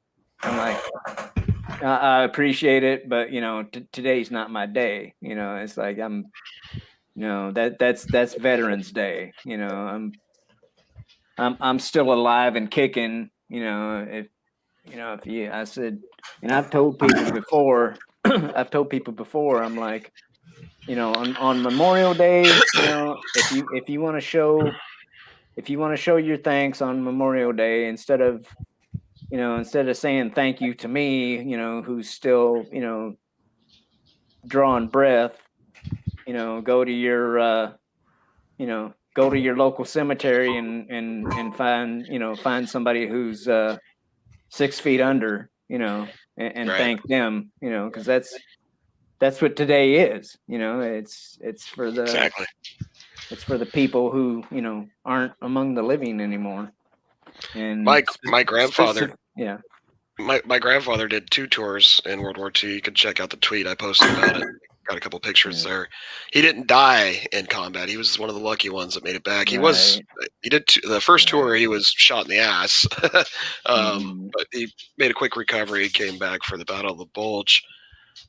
I appreciate it, but today's not my day. It's like that's Veterans Day. I'm still alive and kicking. I said, and I've told people before. I'm like, on Memorial Day, if you want to show your thanks on Memorial Day, instead of saying thank you to me, who's still, drawing breath, go to your, go to your local cemetery and find somebody who's 6 feet under, and Right. thank them, because that's what today is. It's for the Exactly. it's for the people who aren't among the living anymore. And My grandfather. yeah. My grandfather did 2 tours in World War II. You can check out the tweet I posted about it. Got a couple pictures there. He didn't die in combat. He was one of the lucky ones that made it back. He did the first tour. He was shot in the ass, but he made a quick recovery. He came back for the Battle of the Bulge.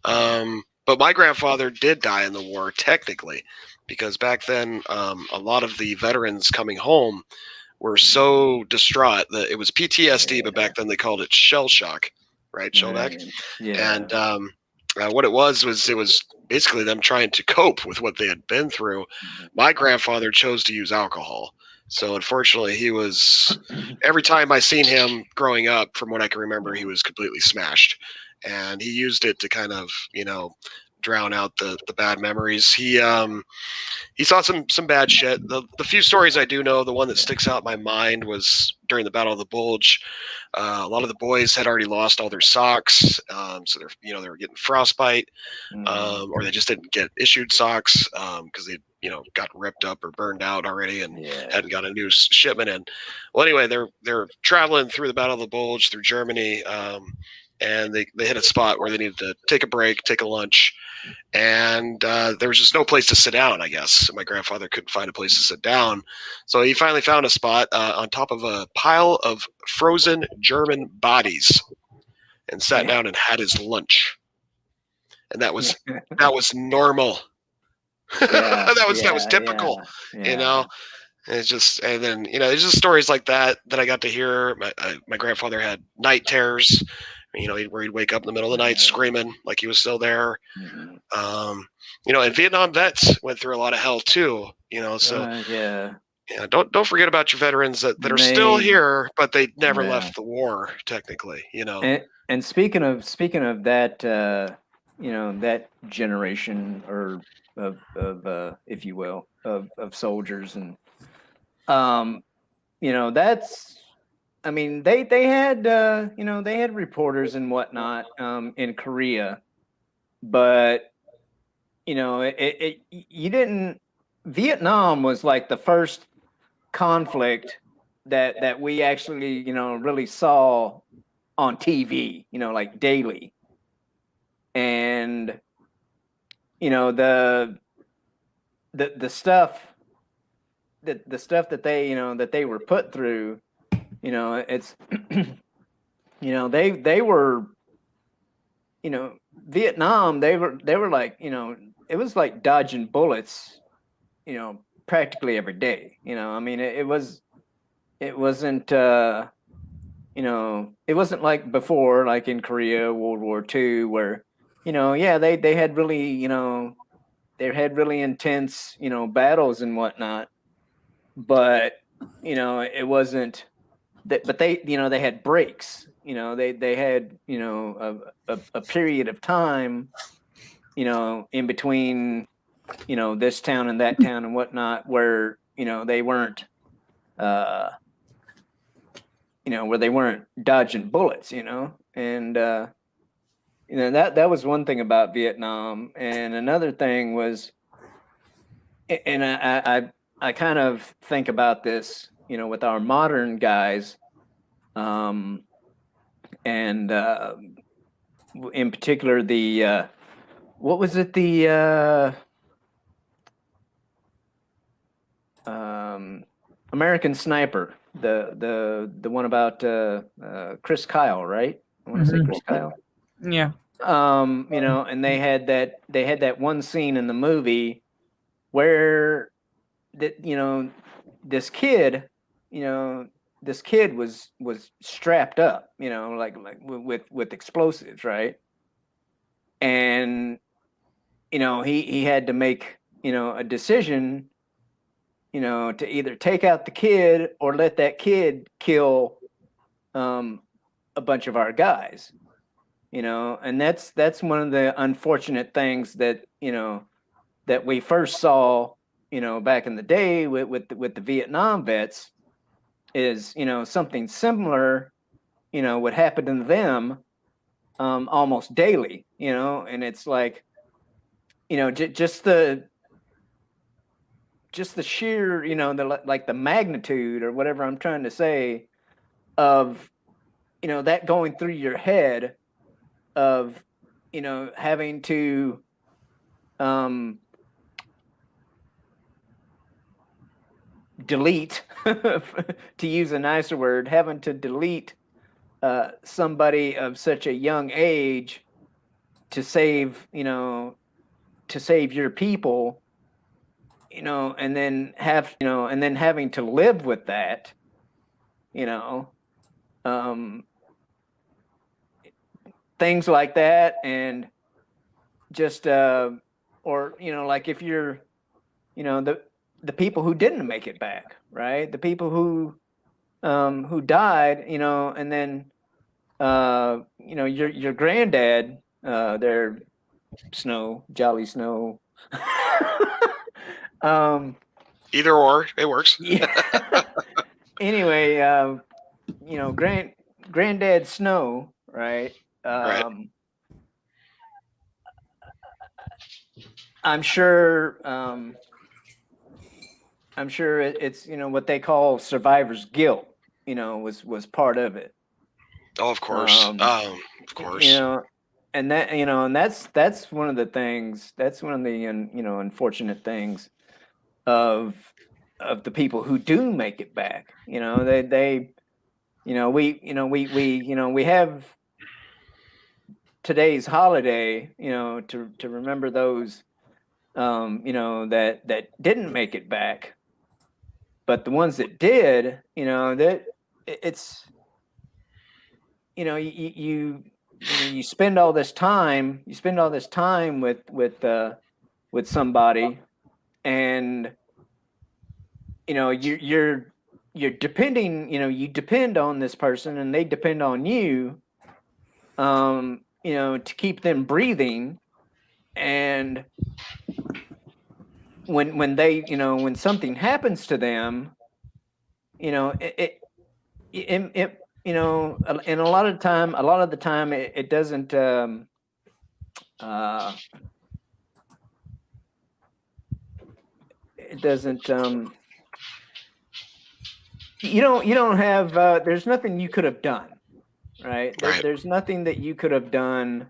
But my grandfather did die in the war technically, because back then a lot of the veterans coming home were so distraught that it was PTSD, but back then they called it shell shock, right? Shellback. Yeah. And what it was basically them trying to cope with what they had been through. My grandfather chose to use alcohol. So unfortunately, every time I seen him growing up, from what I can remember, he was completely smashed. And he used it to kind of, drown out the bad memories. He saw some bad shit. The few stories I do know, the one that sticks out in my mind was during the Battle of the Bulge. A lot of the boys had already lost all their socks, so they were getting frostbite, or they just didn't get issued socks because they got ripped up or burned out already and hadn't got a new shipment in. Well, anyway, they're traveling through the Battle of the Bulge through Germany, and they hit a spot where they needed to take a break, take a lunch. And there was just no place to sit down, I guess. My grandfather couldn't find a place to sit down. So he finally found a spot on top of a pile of frozen German bodies and sat down and had his lunch. And that was normal. That was typical, And then it's just stories like that I got to hear. My grandfather had night terrors, where he'd wake up in the middle of the night screaming like he was still there. And Vietnam vets went through a lot of hell too. Don't forget about your veterans that are still here, but they never left the war technically. And speaking of that, that generation or of if you will, of soldiers, and that's, I mean, they had they had reporters and whatnot in Korea, but you didn't. Vietnam was like the first conflict that we actually really saw on TV, like daily, and the stuff that they were put through. It's they were Vietnam, they were like, it was like dodging bullets, practically every day. I mean, it wasn't it wasn't like before, like in Korea, World War II, where they had really they had really intense battles and whatnot, but it wasn't that. But they had breaks. They had a period of time in between this town and that town and whatnot, where they weren't where they weren't dodging bullets, and that was one thing about Vietnam. And another thing was, and I kind of think about this, with our modern guys, and in particular the what was it, the American Sniper, the one about Chris Kyle, right? I want to say Chris Kyle. Yeah. And they had that one scene in the movie where this kid was strapped up, like with explosives, right? And he had to make a decision, to either take out the kid or let that kid kill a bunch of our guys. And that's one of the unfortunate things that that we first saw back in the day with the Vietnam vets is, something similar, would happen to them almost daily, and it's like, just the sheer, the magnitude or whatever I'm trying to say of, that going through your head of, having to delete, to use a nicer word, having to delete somebody of such a young age to save, your people, and then having to live with that, things like that, and just or like if you're, the people who didn't make it back, right? The people who died, and then your granddad, their Snow, Jolly Snow. Either or, it works. Yeah. Anyway, Granddad Snow, right? Right. I'm sure. I'm sure it's what they call survivor's guilt. Was part of it. Oh, of course. Of course. And that and that's one of the things. That's one of the unfortunate things of the people who do make it back. They we have today's holiday, to remember those that didn't make it back. But the ones that did, that it's, you spend all this time, with somebody, and you're depending, you depend on this person, and they depend on you, to keep them breathing. And when they, when something happens to them, and a lot of the time it doesn't you don't have there's nothing you could have done, right? There's nothing that you could have done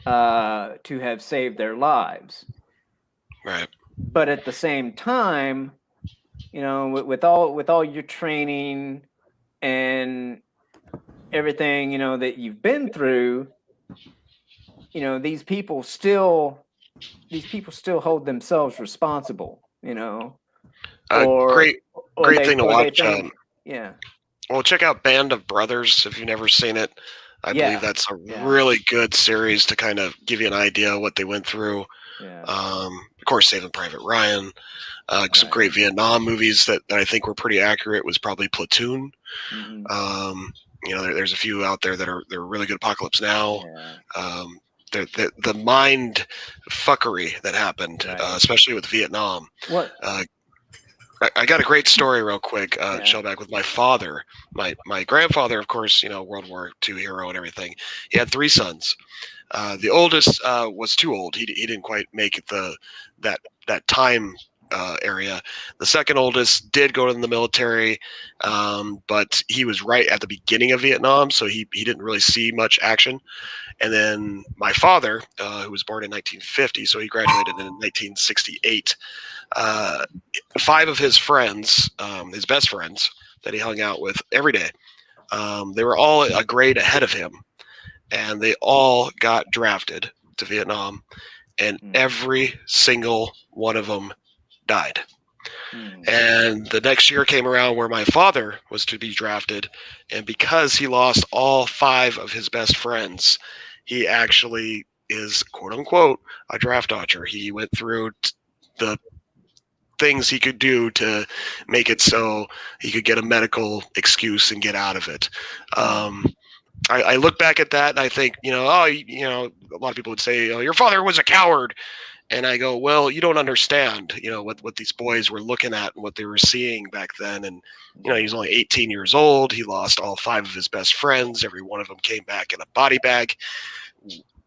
to have saved their lives, right? But at the same time, with all your training and everything, that you've been through, these people still hold themselves responsible, Great thing to watch. Yeah. Well, check out Band of Brothers if you've never seen it. I believe that's a really good series to kind of give you an idea of what they went through. Yeah. Of course, Saving Private Ryan. Some great Vietnam movies that I think were pretty accurate was probably Platoon. Mm-hmm. There's a few out there they're really good. Apocalypse Now. Yeah. The mind fuckery that happened, especially with Vietnam. What? I got a great story real quick, Shellback, with my father. My grandfather, of course, World War II hero and everything. He had 3 sons. The oldest was too old. He didn't quite make it that time area. The second oldest did go in the military, but he was right at the beginning of Vietnam, so he didn't really see much action. And then my father, who was born in 1950, so he graduated in 1968. 5 of his friends, his best friends that he hung out with every day, they were all a grade ahead of him, and they all got drafted to Vietnam, and every single one of them died. And the next year came around where my father was to be drafted, and because he lost all 5 of his best friends, he actually is, quote unquote, a draft dodger. He went through the things he could do to make it so he could get a medical excuse and get out of it. I look back at that and I think, a lot of people would say, your father was a coward. And I go, well, you don't understand, what these boys were looking at and what they were seeing back then. And, he's only 18 years old. He lost all 5 of his best friends. Every one of them came back in a body bag.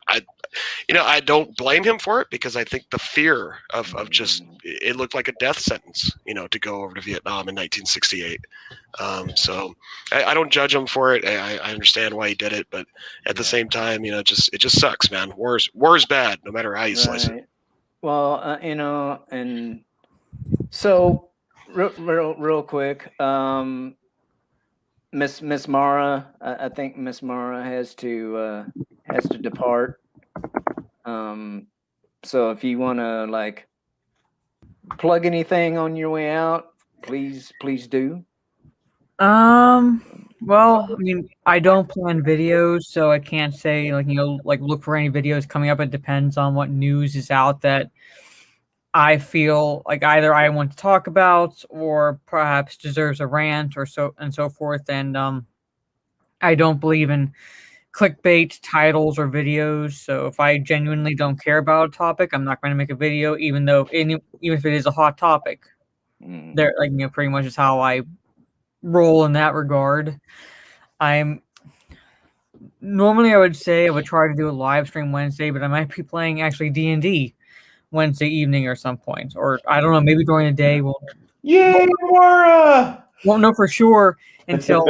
I don't blame him for it, because I think the fear of just, it looked like a death sentence, to go over to Vietnam in 1968. So I don't judge him for it. I understand why he did it, but at the same time, it just sucks, man. War's bad, no matter how you slice it. Well, and so real quick, Miss Mara, I think Miss Mara has to depart. So if you want to like plug anything on your way out, please do. Well, I mean, I don't plan videos, so I can't say like look for any videos coming up. It depends on what news is out that I feel like either I want to talk about or perhaps deserves a rant or so and so forth. And I don't believe in clickbait titles or videos. So if I genuinely don't care about a topic, I'm not going to make a video, even if it is a hot topic. There, pretty much is how I roll in that regard. Normally I would say I would try to do a live stream Wednesday, but I might be playing actually D&D Wednesday evening or some point, or I don't know, maybe during the day. Yay, Mara! Won't know for sure until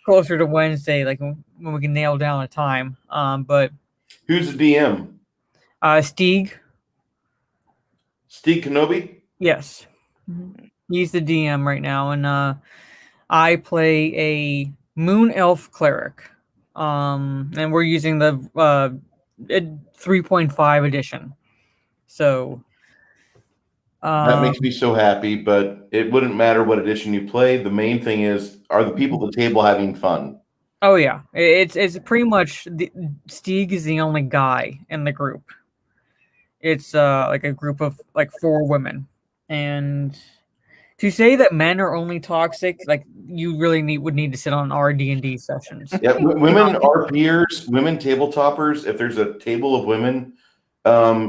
closer to Wednesday, like when we can nail down a time. But who's the DM? Stieg Kenobi? Yes. He's the DM right now, and I play a Moon Elf Cleric. And we're using the 3.5 edition. So that makes me so happy, but it wouldn't matter what edition you play. The main thing is, are the people at the table having fun? Oh yeah, it's pretty much Stieg is the only guy in the group. It's like a group of like 4 women, and to say that men are only toxic, like you really would need to sit on our D&D sessions. Yeah, women RPers, women tabletoppers. If there's a table of women,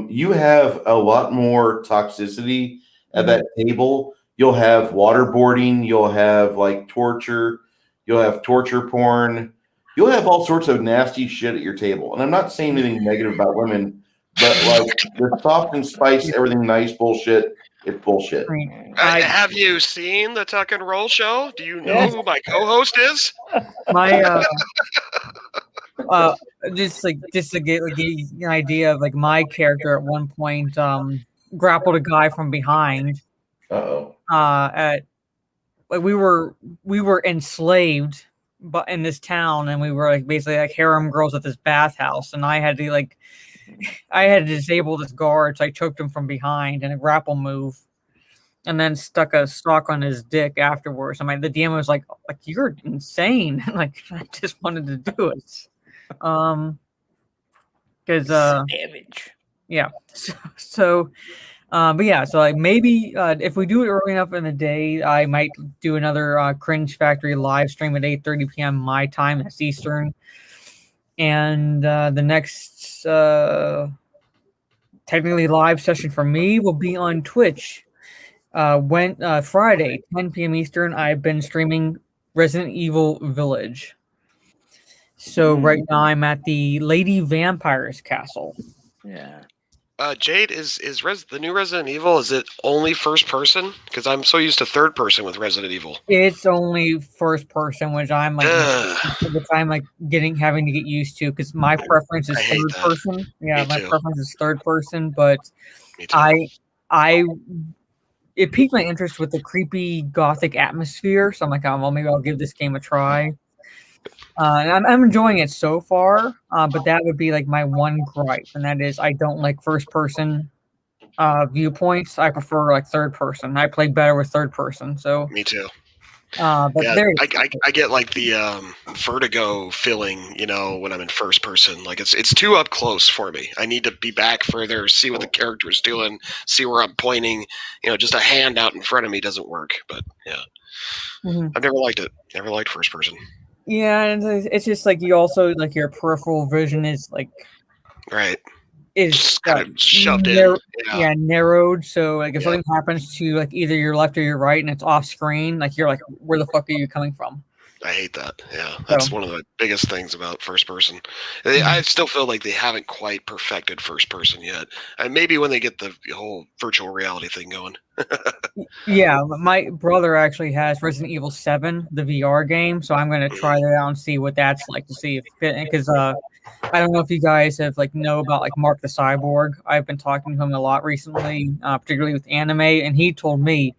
you have a lot more toxicity at that table. You'll have waterboarding. You'll have like torture. You'll have torture porn. You'll have all sorts of nasty shit at your table. And I'm not saying anything negative about women, but like the soft and spice, everything nice bullshit. It's bullshit. Have you seen the Tuck and Roll show? Do you know who my co-host is? My just to get an idea of like my character at one point grappled a guy from behind. At like we were enslaved, but in this town, and we were like basically like harem girls at this bathhouse, and I had to disable this guard, so I choked him from behind in a grapple move, and then stuck a sock on his dick afterwards. I mean, the DM was like you're insane. Like I just wanted to do it, because savage. Yeah. So, but yeah. So like maybe if we do it early enough in the day, I might do another Cringe Factory live stream at 8:30 p.m. my time. That's Eastern. And the next technically live session for me will be on Twitch. Friday, 10 p.m. Eastern, I've been streaming Resident Evil Village. So right now I'm at the Lady Vampire's Castle. Yeah. Jade, is the new Resident Evil, is it only first person? Because I'm so used to third person with Resident Evil. It's only first person, which I'm having to get used to, because my preference is third person. Yeah, my preference is third person, but it piqued my interest with the creepy gothic atmosphere. So I'm like, oh, well, maybe I'll give this game a try. And I'm enjoying it so far, but that would be like my one gripe, and that is I don't like first person viewpoints. I prefer like third person. I play better with third person. So me too. But I get like the vertigo feeling, when I'm in first person. Like it's too up close for me. I need to be back further, see what the character is doing, see where I'm pointing. Just a hand out in front of me doesn't work. But yeah, I've never liked it. Never liked first person. Yeah, and it's just like you also like your peripheral vision is like right. is just kind of shoved in. Narrowed. So like if Yeah. something happens to like either your left or your right and it's off screen, like you're like, where the fuck are you coming from? I hate that. Yeah, that's one of the biggest things about first person. I still feel like they haven't quite perfected first person yet. And maybe when they get the whole virtual reality thing going. Yeah, my brother actually has Resident Evil 7, the VR game, so I'm gonna try that out and see what that's like to see if because I don't know if you guys have like know about like Mark the Cyborg. I've been talking to him a lot recently, particularly with anime, and he told me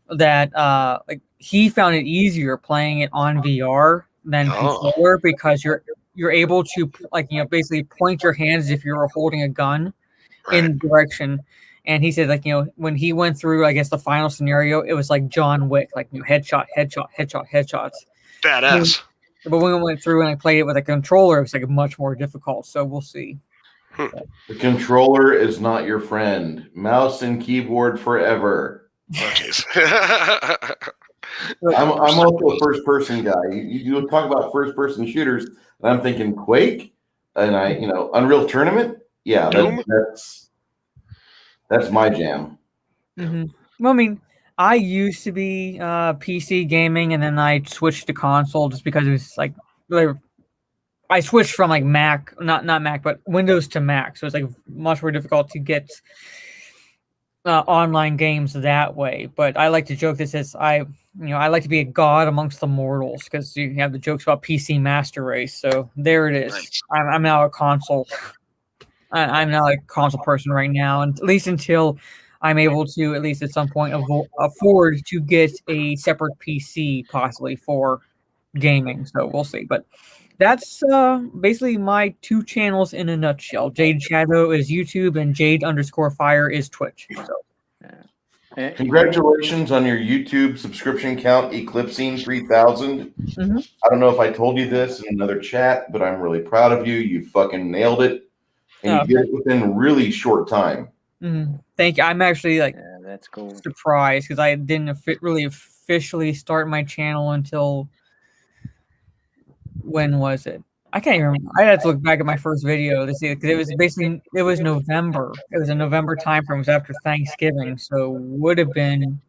that like he found it easier playing it on VR than controller because you're able to like basically point your hands as if you were holding a gun in the direction. And he said like when he went through I guess the final scenario, it was like John Wick, like headshot, headshots. Badass. But when we went through and I played it with a controller, it was like much more difficult. So we'll see. The controller is not your friend. Mouse and keyboard forever. Oh, jeez. I'm also a first person guy. You talk about first person shooters, and I'm thinking Quake, and Unreal Tournament. Yeah, that's my jam. Mm-hmm. Well, I mean, I used to be PC gaming, and then I switched to console just because it was like I switched from like Mac, not Mac, but Windows to Mac, so it's like much more difficult to get online games that way. But I like to joke this as I like to be a god amongst the mortals because you have the jokes about PC Master Race. So there it is. Nice. I'm now a console. I'm now a console person right now, and at least until I'm able to, at least at some point, afford to get a separate PC, possibly for gaming. So we'll see. But that's basically my two channels in a nutshell. Jade Shadow is YouTube, and Jade_Fire is Twitch. So, congratulations on your YouTube subscription count eclipsing 3,000. Mm-hmm. I don't know if I told you this in another chat, but I'm really proud of you. You fucking nailed it. And you did it within a really short time. Mm-hmm. Thank you. I'm actually that's cool. Surprised because I didn't really officially start my channel until when was it? I can't even remember. I had to look back at my first video to see because it was November. It was a November time frame. It was after Thanksgiving, so would have been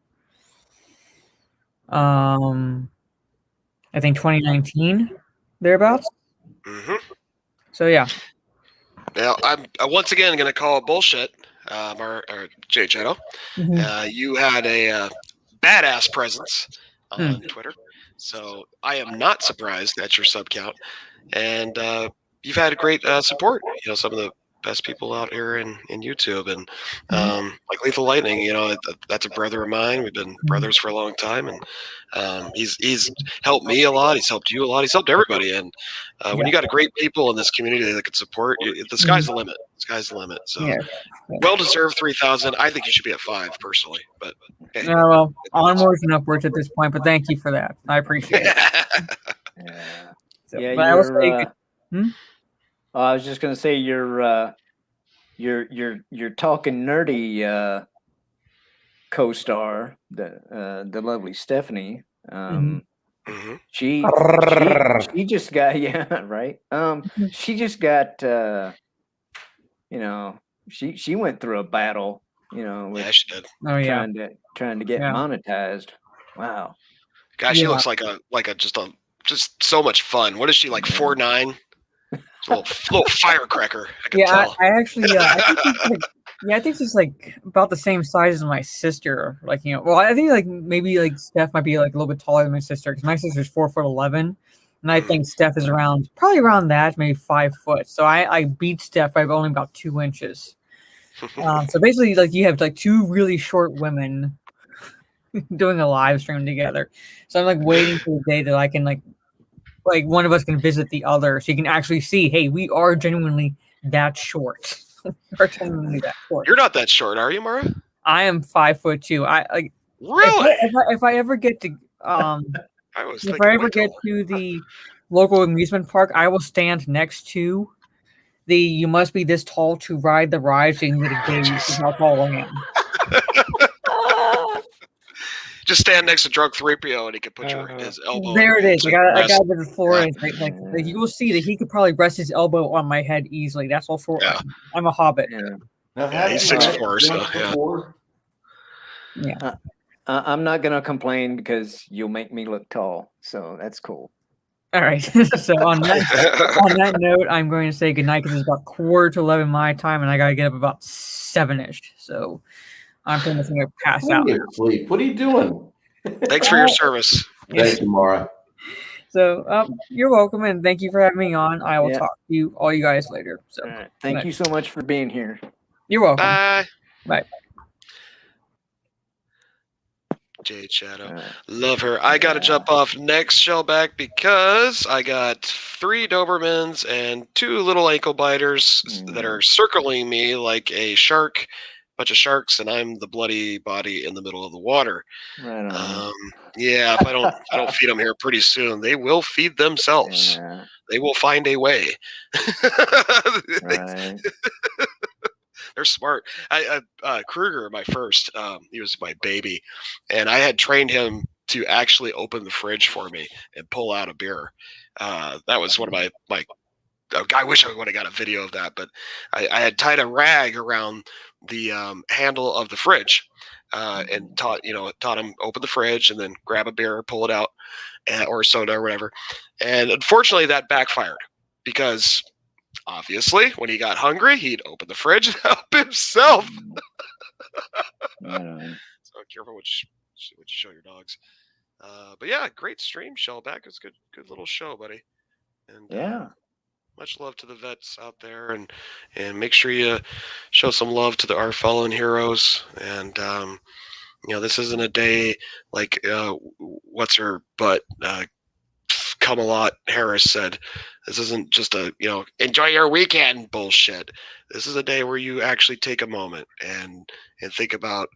I think 2019 thereabouts. Mm-hmm. So yeah. Now, I'm once again going to call bullshit, our Jay Shadow. Mm-hmm. You had a badass presence on Twitter, so I am not surprised at your sub count. And you've had great support. Some of the best people out here in YouTube, and like Lethal Lightning. That's a brother of mine. We've been brothers for a long time, and he's helped me a lot. He's helped you a lot. He's helped everybody. And when you got great people in this community that can support, the sky's the limit. Sky's the limit. So well deserved 3,000. I think you should be at 5 personally, but hey. Well, onwards and upwards at this point. But thank you for that. I appreciate it. So, I was just gonna say you're talking nerdy co-star, the lovely Stephanie. She just got she just got she went through a battle, with she did. trying to get monetized. Wow. Gosh, she looks like just so much fun. What is she, like 4'9"? A little firecracker. I can tell. I actually I think she's like about the same size as my sister. I think maybe Steph might be like a little bit taller than my sister because my sister's 4'11", and I think Steph is probably around that, maybe 5 foot. So I beat Steph by only about 2 inches. So basically, you have two really short women doing a live stream together. So I'm waiting for the day that I can one of us can visit the other, so you can actually see, hey, we are genuinely that short. You're not that short, are you, Mara? I am 5'2". Really? If I ever get to if I ever get to the local amusement park, I will stand next to the "you must be this tall to ride the ride" so you can get a gauge of how tall I am. Just stand next to drunk 3PO and he could put his elbow. There it is. I got it to the floor. Yeah. And it's like you will see that he could probably rest his elbow on my head easily. That's all short. Yeah. I'm a hobbit. Now, he's 6'4", so Yeah. I'm not gonna complain because you'll make me look tall, so that's cool. All right. So on that note, I'm going to say goodnight because it's about 10:45 my time, and I got to get up about 7ish. So I'm pretty much going to pass out. Sleep. What are you doing? Thanks for your service. Thank you, Mara. So you're welcome, and thank you for having me on. I will talk to you all you guys later. So thank you so much for being here. You're welcome. Bye. Bye. Jade Shadow. Love her. I got to jump off next shellback because I got 3 Dobermans and 2 little ankle biters that are circling me like a shark, bunch of sharks, and I'm the bloody body in the middle of the water. Right on. Yeah, if I don't feed them here pretty soon, they will feed themselves. Yeah. They will find a way. Right. They're smart. Kruger, my first, he was my baby, and I had trained him to actually open the fridge for me and pull out a beer. That was one of my. I wish I would have got a video of that, but I had tied a rag around the handle of the fridge and taught him open the fridge and then grab a beer, pull it out, or soda or whatever. And unfortunately, that backfired because. Obviously, when he got hungry, he'd open the fridge and help himself. So careful what you show your dogs. But yeah, great stream, Shellback. It was a good little show, buddy. And much love to the vets out there, and make sure you show some love to our fallen heroes. And this isn't a day like what's her butt. Kamala Harris said, this isn't just a, enjoy your weekend bullshit. This is a day where you actually take a moment and think about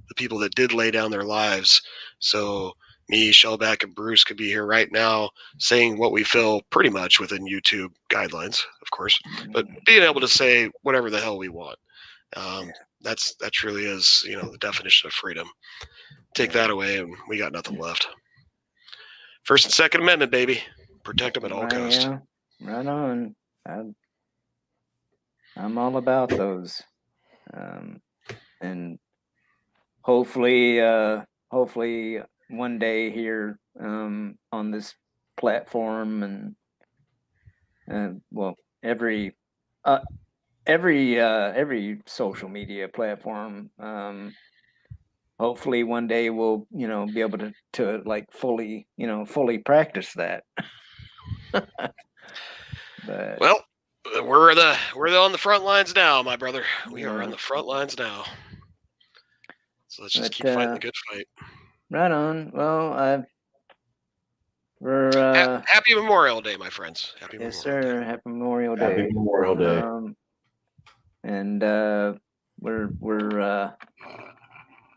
the people that did lay down their lives. So me, Shellback, and Bruce could be here right now saying what we feel pretty much within YouTube guidelines, of course, but being able to say whatever the hell we want. That truly is, the definition of freedom. Take that away and we got nothing left. First and Second Amendment, baby. Protect them at all costs. Yeah, right on. I'm all about those. And hopefully one day here on this platform and well, every social media platform. Hopefully one day we'll, be able to like fully practice that. But well, we're on the front lines now, my brother. We are on the front lines now. So let's just keep fighting the good fight. Right on. Well, we're Happy Memorial Day, my friends. Happy yes, Memorial sir. Day. Happy Memorial Day. Happy Memorial Day. And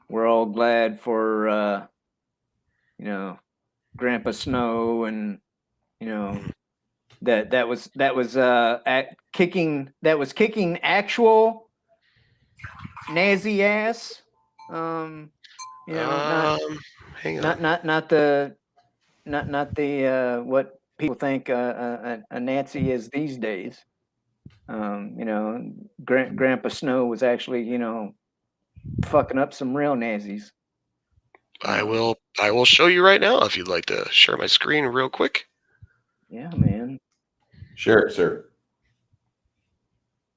we're all glad for Grandpa Snow, and that was kicking actual Nazi ass. Hang on. Not the what people think a Nazi is these days. Grandpa Snow was actually fucking up some real Nazis. I will show you right now if you'd like to share my screen real quick. Yeah, man. Sure, sir.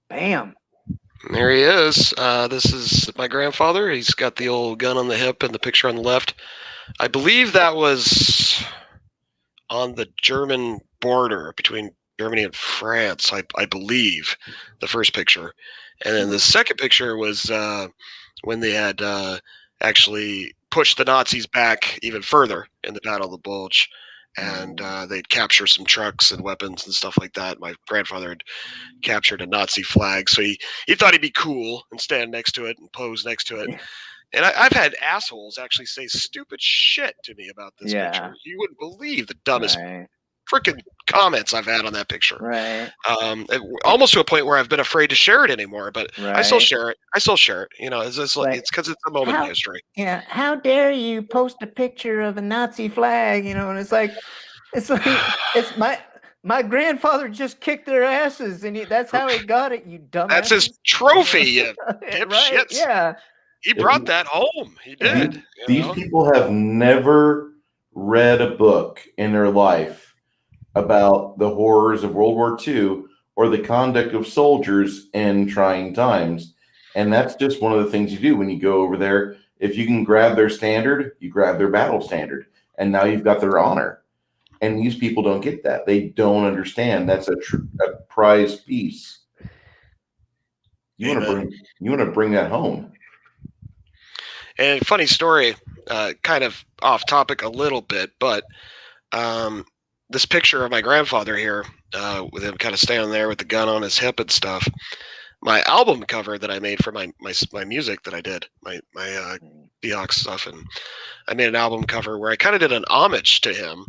Bam. There he is. This is my grandfather. He's got the old gun on the hip and the picture on the left. I believe that was on the German border between Germany and France, I believe, the first picture. And then the second picture was when they had actually pushed the Nazis back even further in the Battle of the Bulge. And they'd capture some trucks and weapons and stuff like that. My grandfather had captured a Nazi flag, so he thought he'd be cool and stand next to it and pose next to it. And I've had assholes actually say stupid shit to me about this picture. You wouldn't believe the dumbest freaking comments I've had on that picture. Right. Almost to a point where I've been afraid to share it anymore, but I still Right. share it. You know, it's because it's a moment in history. Yeah. How dare you post a picture of a Nazi flag? You know, and it's like it's my grandfather just kicked their asses, and that's how he got it. You dumbass. That's his trophy. You right? dipshits. Yeah. He brought that home. He did. These people have never read a book in their life about the horrors of World War II or the conduct of soldiers in trying times. And that's just one of the things you do when you go over there. If you can grab their standard, you grab their battle standard. And now you've got their honor. And these people don't get that. They don't understand. That's a prized piece. You want to bring that home. And funny story, kind of off topic a little bit, but this picture of my grandfather here, with him kind of standing there with the gun on his hip and stuff. My album cover that I made for my music that I did, my Beox stuff, and I made an album cover where I kind of did an homage to him,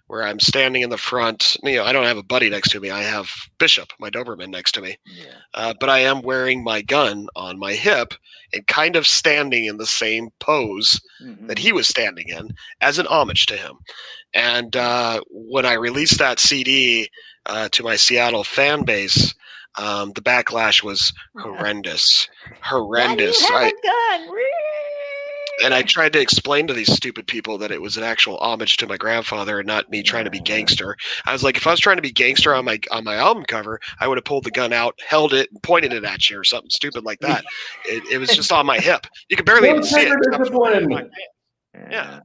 where I'm standing in the front. You know, I don't have a buddy next to me. I have Bishop, my Doberman, next to me. Yeah. But I am wearing my gun on my hip and kind of standing in the same pose that he was standing in as an homage to him. And when I released that CD to my Seattle fan base, the backlash was horrendous. Horrendous. Why do you have a gun? And I tried to explain to these stupid people that it was an actual homage to my grandfather and not me trying to be gangster. I was like, if I was trying to be gangster on my album cover, I would have pulled the gun out, held it, and pointed it at you or something stupid like that. It was just on my hip. You could barely even see it. Yeah.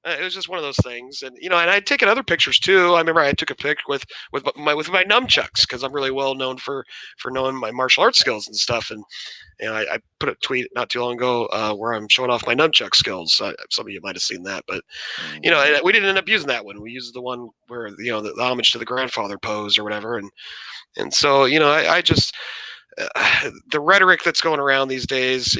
It was just one of those things, and and I'd taken other pictures too. I remember I took a pic with my nunchucks because I'm really well known for knowing my martial arts skills and stuff. And I put a tweet not too long ago where I'm showing off my nunchuck skills. Some of you might have seen that, but we didn't end up using that one. We used the one where the homage to the grandfather pose or whatever, and so I just. The rhetoric that's going around these days,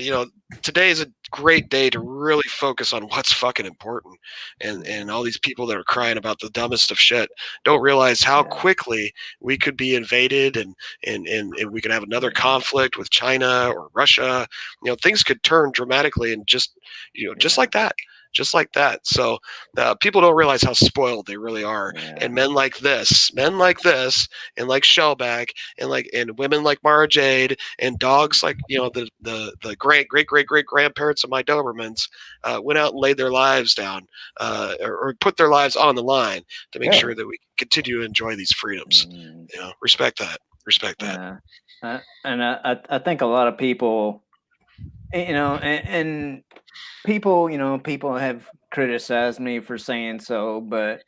today is a great day to really focus on what's fucking important. And all these people that are crying about the dumbest of shit don't realize how quickly we could be invaded and we could have another conflict with China or Russia. Things could turn dramatically and just like that. Just like that. So people don't realize how spoiled they really are. Yeah. And men like this, and like Shellback, and women like Mara Jade, and dogs like the great grandparents of my Dobermans went out and laid their lives down, or put their lives on the line to make sure that we continue to enjoy these freedoms. Respect that. Respect that. And I think a lot of people, and people have criticized me for saying so, but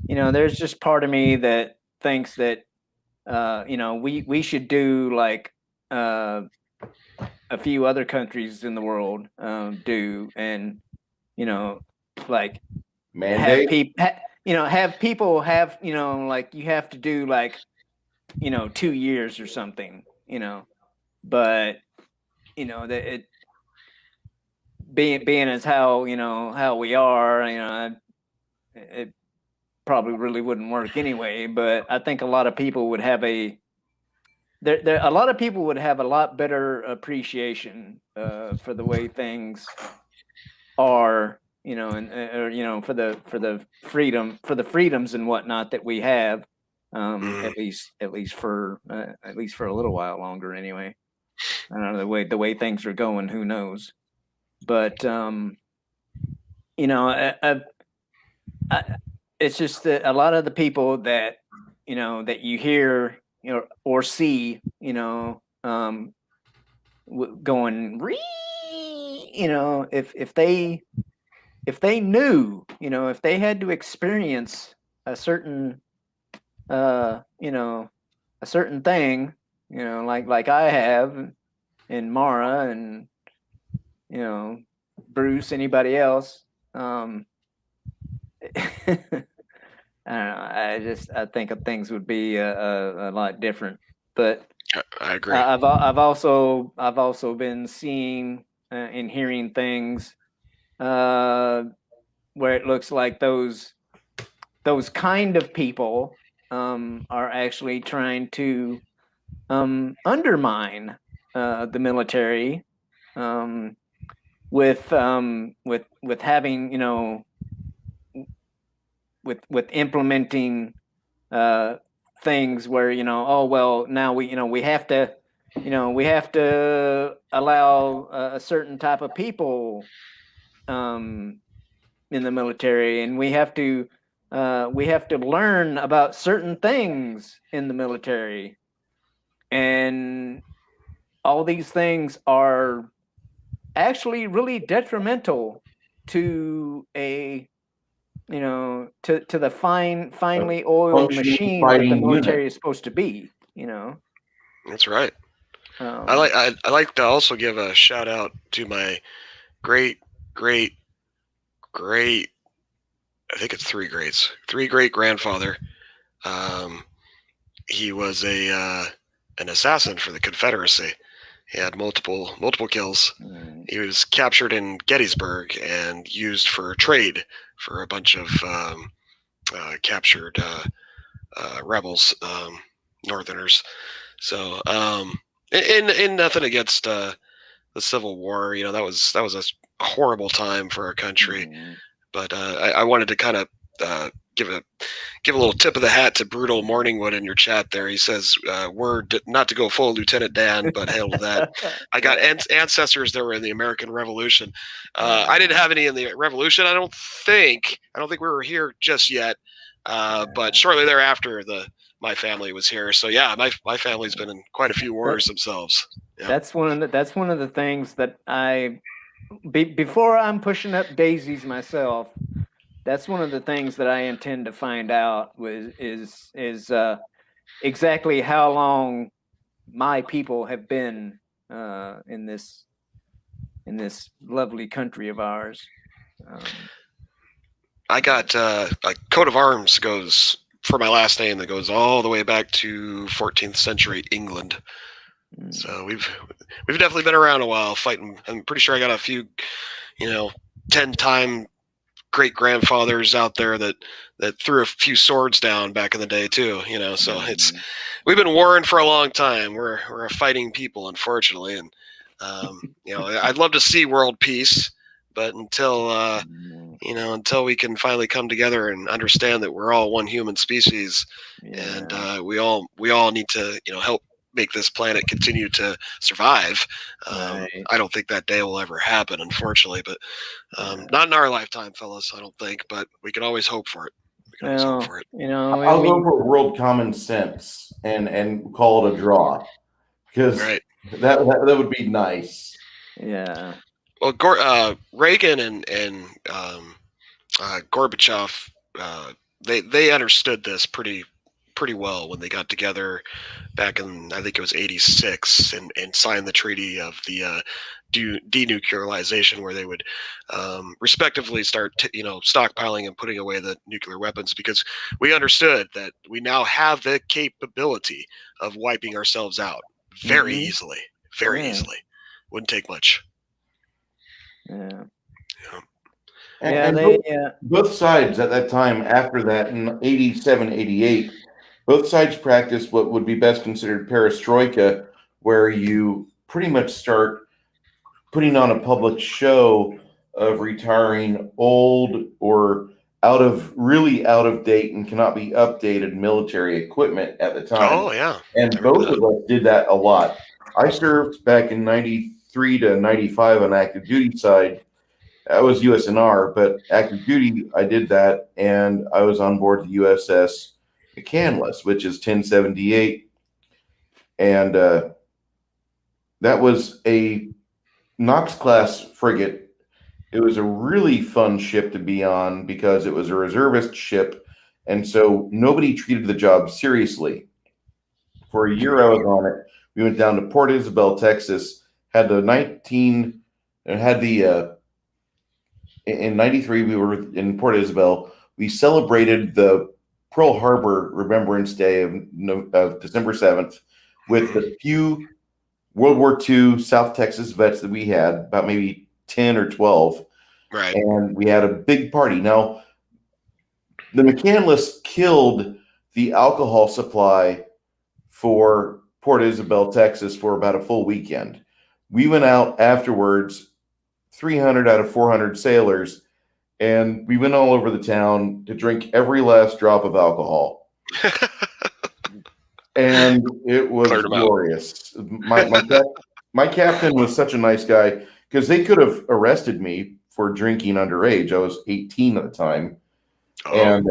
there's just part of me that thinks that we should do like a few other countries in the world do, and like mandate, have people have like you have to do like 2 years or something, but that it being as how how we are, it probably really wouldn't work anyway. But I think a lot of people would have a lot better appreciation for the way things are, and for the freedoms and whatnot that we have, at least for a little while longer anyway. I don't know the way things are going, who knows. But it's just that a lot of the people that that you hear or see going if they knew, if they had to experience a certain a certain thing, like I have, and Mara, and Bruce, anybody else. I don't know. I think things would be a lot different. But I agree. I've also been seeing and hearing things where it looks like those kind of people are actually trying to undermine the military with having, with implementing things where, oh well, now we have to allow a certain type of people in the military, and we have to learn about certain things in the military, and all these things are actually really detrimental to a to the finely oiled machine that the military is supposed to be. That's right. I like to also give a shout out to my great I think it's three great grandfather. He was an assassin for the Confederacy. He had multiple kills. He was captured in Gettysburg and used for trade for a bunch of captured rebels, Northerners. So, and nothing against the Civil War. That was a horrible time for our country. But I wanted to kind of give a little tip of the hat to Brutal Morningwood in your chat there. He says, word not to go full Lieutenant Dan, but hail to that. I got ancestors that were in the American Revolution. I didn't have any in the Revolution. I don't think we were here just yet. But shortly thereafter, my family was here. So yeah, my family's been in quite a few wars themselves. Yeah. That's one of the things that before I'm pushing up daisies myself, that's one of the things that I intend to find out is exactly how long my people have been in this lovely country of ours. I got a coat of arms goes for my last name that goes all the way back to 14th century England. So we've definitely been around a while fighting. I'm pretty sure I got a few, 10-time great grandfathers out there that threw a few swords down back in the day too. So we've been warring for a long time. We're a fighting people, unfortunately, and I'd love to see world peace, but until we can finally come together and understand that we're all one human species, and we all need to help make this planet continue to survive. I don't think that day will ever happen, unfortunately, but not in our lifetime, fellas. I don't think, but we can always hope for it. I'll go for world common sense and call it a draw, because that would be nice. Yeah. Well, Reagan and Gorbachev, they understood this pretty well when they got together back in, I think it was 86, and signed the treaty of the denuclearization, where they would respectively start stockpiling and putting away the nuclear weapons, because we understood that we now have the capability of wiping ourselves out very easily. Wouldn't take much. Both sides at that time, after that, in 87, 88, both sides practiced what would be best considered perestroika, where you pretty much start putting on a public show of retiring old or really out of date and cannot be updated military equipment at the time. Oh yeah. And both of us did that a lot. I served back in 93 to 95 on active duty side. I was USNR, but active duty, I did that, and I was on board the USS McCandless, which is 1078, and that was a Knox class frigate. It was a really fun ship to be on because it was a reservist ship, and so nobody treated the job seriously. For a year I was on it. We went down to Port Isabel, Texas. In 93, we were in Port Isabel. We celebrated the Pearl Harbor Remembrance Day of December 7th with the few World War II South Texas vets that we had, about maybe 10 or 12. Right. And we had a big party. Now, the McCandless killed the alcohol supply for Port Isabel, Texas, for about a full weekend. We went out afterwards, 300 out of 400 sailors, and we went all over the town to drink every last drop of alcohol. And it was glorious. My captain was such a nice guy, because they could have arrested me for drinking underage. I was 18 at the time. And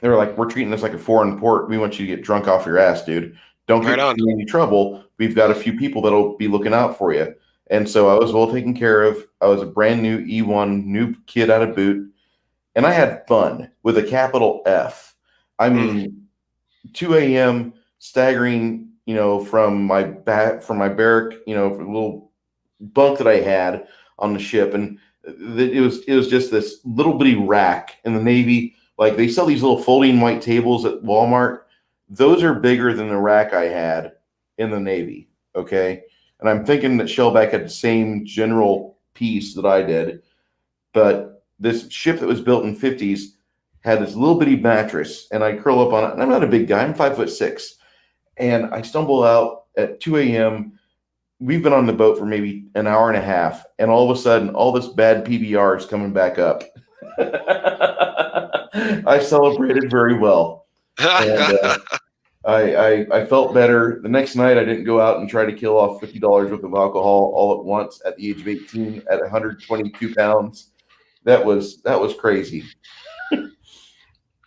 they were like, "We're treating this like a foreign port. We want you to get drunk off your ass, dude. Don't get in any trouble. We've got a few people that'll be looking out for you." And so I was well taken care of. I was a brand new E1, new kid out of boot. And I had fun with a capital F. I mean, 2 a.m. staggering, from my barrack, a little bunk that I had on the ship. And it was just this little bitty rack in the Navy. Like, they sell these little folding white tables at Walmart. Those are bigger than the rack I had in the Navy. Okay. And I'm thinking that Shellback had the same general piece that I did. But this ship that was built in 50s had this little bitty mattress, and I curl up on it. And I'm not a big guy. I'm 5'6". And I stumble out at 2 a.m. We've been on the boat for maybe an hour and a half. And all of a sudden, all this bad PBR is coming back up. I celebrated very well. And I felt better. The next night, I didn't go out and try to kill off $50 worth of alcohol all at once at the age of 18 at 122 pounds. That was crazy.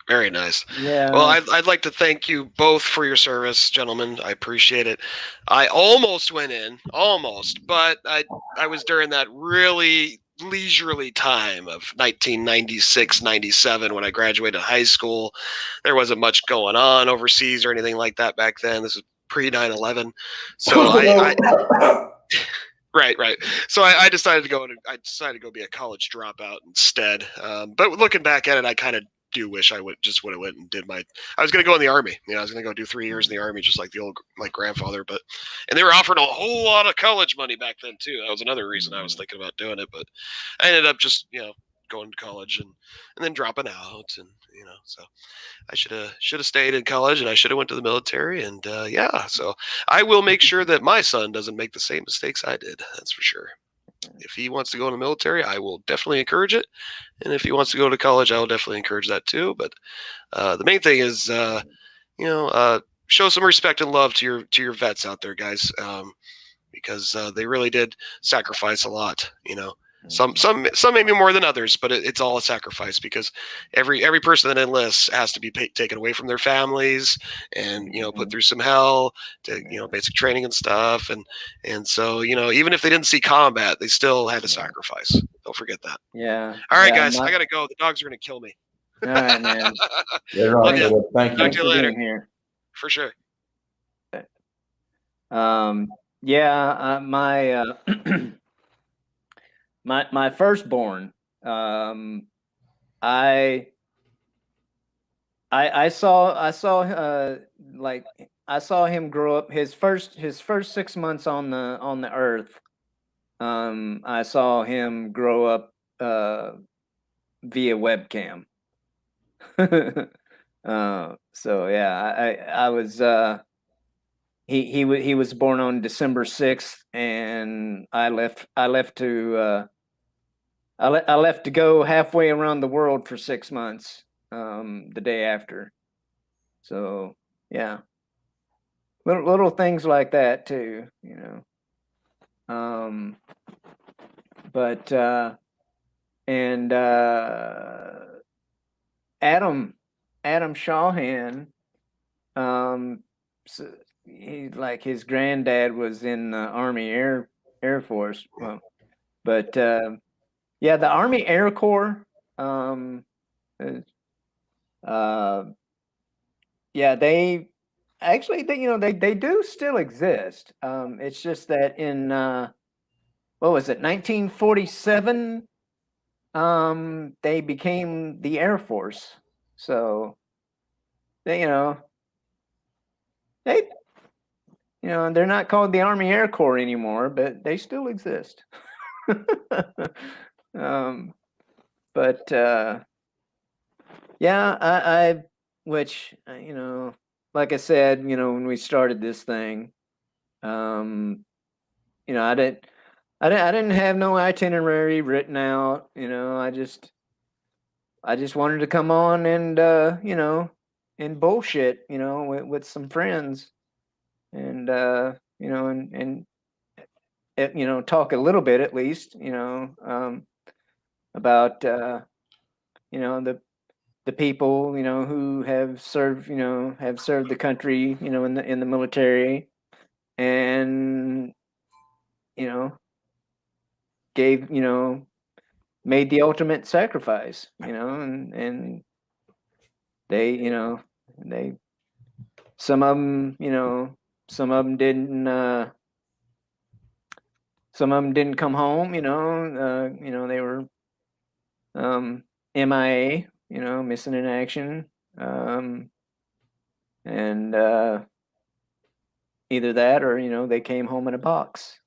Very nice. Yeah. Well, I'd like to thank you both for your service, gentlemen. I appreciate it. I almost went in, but I was during that really leisurely time of 1996, 97 when I graduated high school. There wasn't much going on overseas or anything like that back then. This was pre 9/11. So Right. So I decided to go be a college dropout instead. But looking back at it, I kind of do wish I would have went and did I was going to go in the Army. I was going to go do 3 years in the Army, just like my grandfather. And they were offering a whole lot of college money back then too. That was another reason I was thinking about doing it. But I ended up just going to college and then dropping out, and so I should have stayed in college, and I should have went to the military, and so I will make sure that my son doesn't make the same mistakes I did. That's for sure. If he wants to go in the military, I will definitely encourage it, and if he wants to go to college, I will definitely encourage that too. But the main thing is, show some respect and love to your vets out there, guys, because they really did sacrifice a lot. Some maybe more than others, but it's all a sacrifice, because every person that enlists has to be taken away from their families and put through some hell to basic training and stuff, and so even if they didn't see combat, they still had to sacrifice. Don't forget that. Yeah. All right, guys, I gotta go. The dogs are gonna kill me. All right, man. Thank you. Talk to you later. Here. For sure. My firstborn, I saw him grow up. His first 6 months on the earth. I saw him grow up via webcam. So yeah, I was he was born on December 6th, and I left to go halfway around the world for 6 months the day after. So yeah, little things like that too, but and Adam Shawhan, so his granddad was in the Army Air Force. Well, but the Army Air Corps, they actually they do still exist. It's just that in what was it, 1947, they became the Air Force. So they're not called the Army Air Corps anymore, but they still exist. which like I said, when we started this thing, I didn't have no itinerary written out. I just wanted to come on and and bullshit, with some friends, and talk a little bit at least, about the people, who have served the country, in the military, and gave made the ultimate sacrifice, and they they some of them didn't come home, they were MIA, missing in action, and either that or they came home in a box,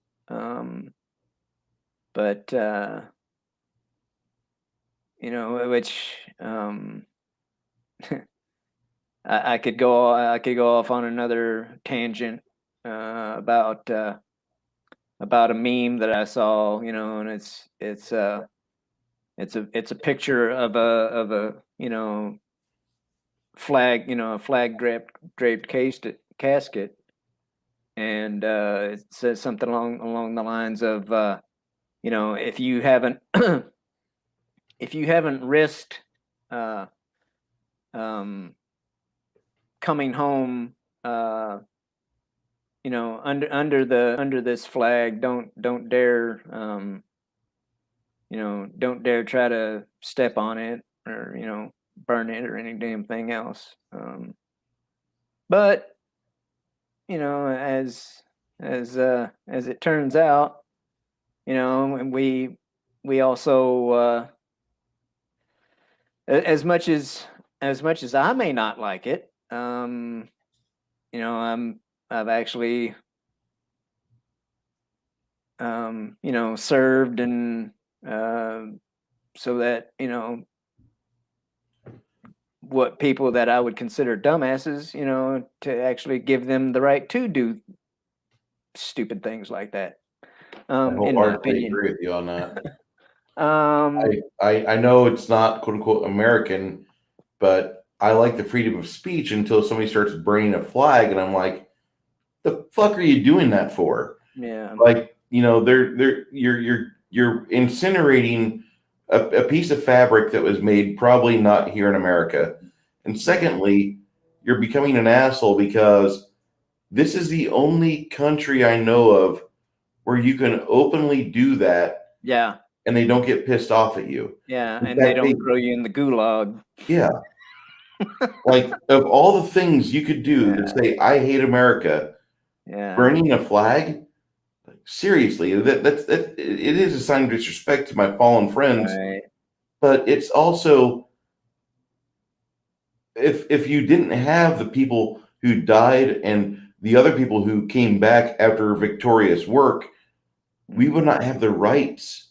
but which I could go off on another tangent about a meme that I saw, and it's a picture of a flag, a flag draped casket, and it says something along the lines of if you haven't if you haven't risked coming home under this flag, don't dare don't dare try to step on it, or burn it or any damn thing else. But as it turns out, and we also as much as I may not like it, I've actually served, and so that what people that I would consider dumbasses, to actually give them the right to do stupid things like that. I In my wholeheartedly opinion, agree with you on that. um, I know it's not quote unquote American, but I like the freedom of speech until somebody starts burning a flag, and I'm like, the fuck are you doing that for? yeah, Like, you're incinerating a piece of fabric that was made probably not here in America. And secondly, you're becoming an asshole because this is the only country I know of where you can openly do that yeah, and they don't get pissed off at you. yeah, In and they fact, don't throw you in the gulag. yeah. Like, of all the things you could do that Yeah. say, I hate America, Yeah, burning a flag, seriously, it is a sign of disrespect to my fallen friends, right. but it's also, if you didn't have the people who died and the other people who came back after victorious work, we would not have the rights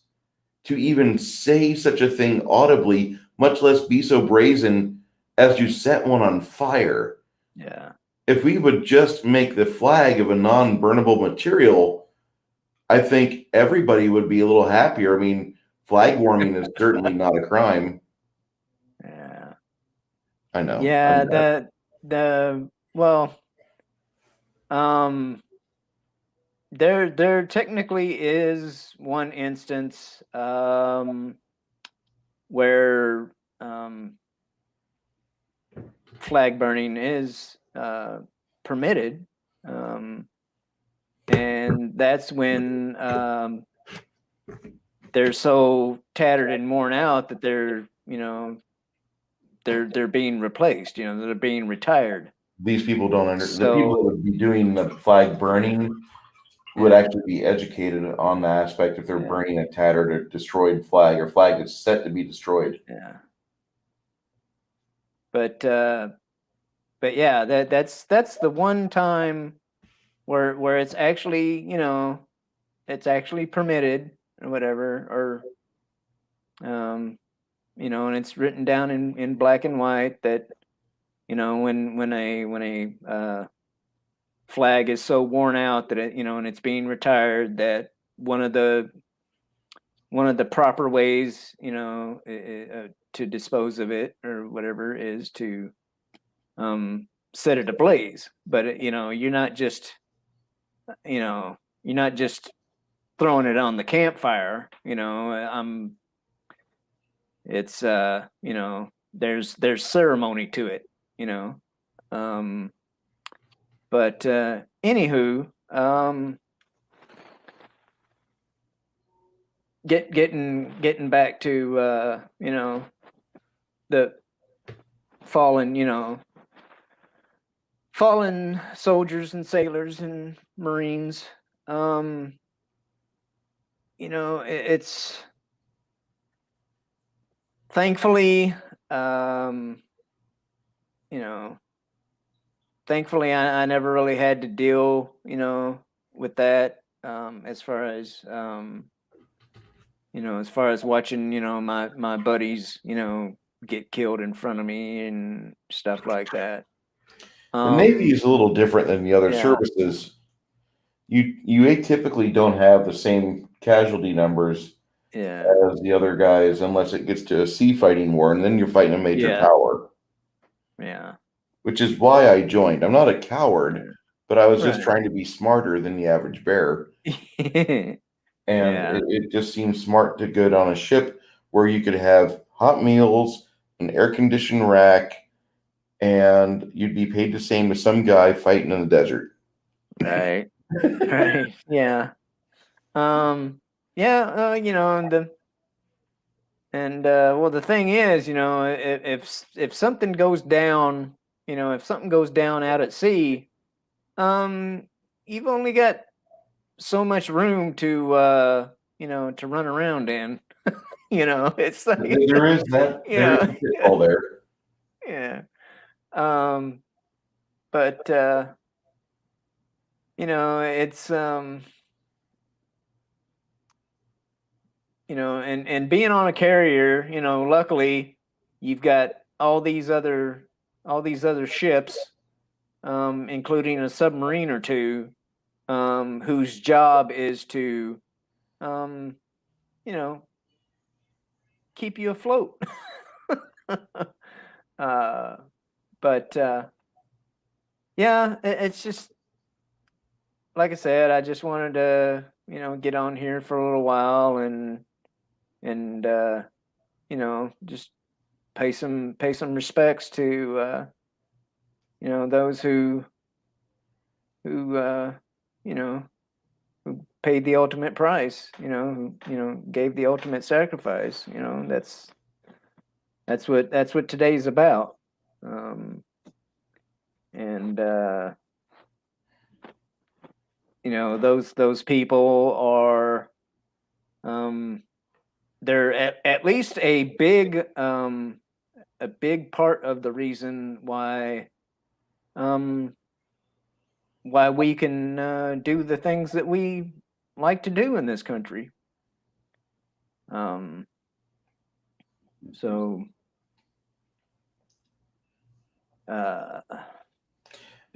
to even say such a thing audibly, much less be so brazen as to set one on fire. Yeah. If we would just make the flag of a non-burnable material, I think everybody would be a little happier. I mean, flag warming is certainly not a crime. Yeah. I know. Yeah, well, there technically is one instance where flag burning is permitted, and that's when they're so tattered and worn out that they're being replaced, they're being retired. These people don't understand. The So people that would be doing the flag burning would actually be educated on the aspect if they're Yeah. burning a tattered or destroyed flag or flag that's set to be destroyed. yeah, but yeah, that's the one time where it's actually it's actually permitted or whatever, or and it's written down in black and white that when a flag is so worn out that and it's being retired, that one of the proper ways to dispose of it or whatever is to set it ablaze. But you're not just throwing it on the campfire. It's there's ceremony to it. But anywho, getting back to the fallen soldiers and sailors and Marines. It's thankfully I never really had to deal with that, as far as watching my buddies get killed in front of me and stuff like that. The Navy is a little different than the other services. You atypically don't have the same casualty numbers as the other guys, unless it gets to a sea fighting war, and then you're fighting a major power. Yeah. Which is why I joined. I'm not a coward, but I was just trying to be smarter than the average bear. And it just seems smart to go on a ship where you could have hot meals, an air-conditioned rack, and you'd be paid the same as some guy fighting in the desert. Right. Right. Yeah. Well, the thing is, if something goes down, out at sea, you've only got so much room to to run around in. It's like there is that. There is all there. Yeah. But it's and being on a carrier, luckily you've got all these other ships, including a submarine or two, whose job is to keep you afloat. But it's just like I said, I just wanted to get on here for a little while and just pay some respects to those who paid the ultimate price, who gave the ultimate sacrifice. That's what today's about. Those people are they're at least a big part of the reason why we can do the things that we like to do in this country.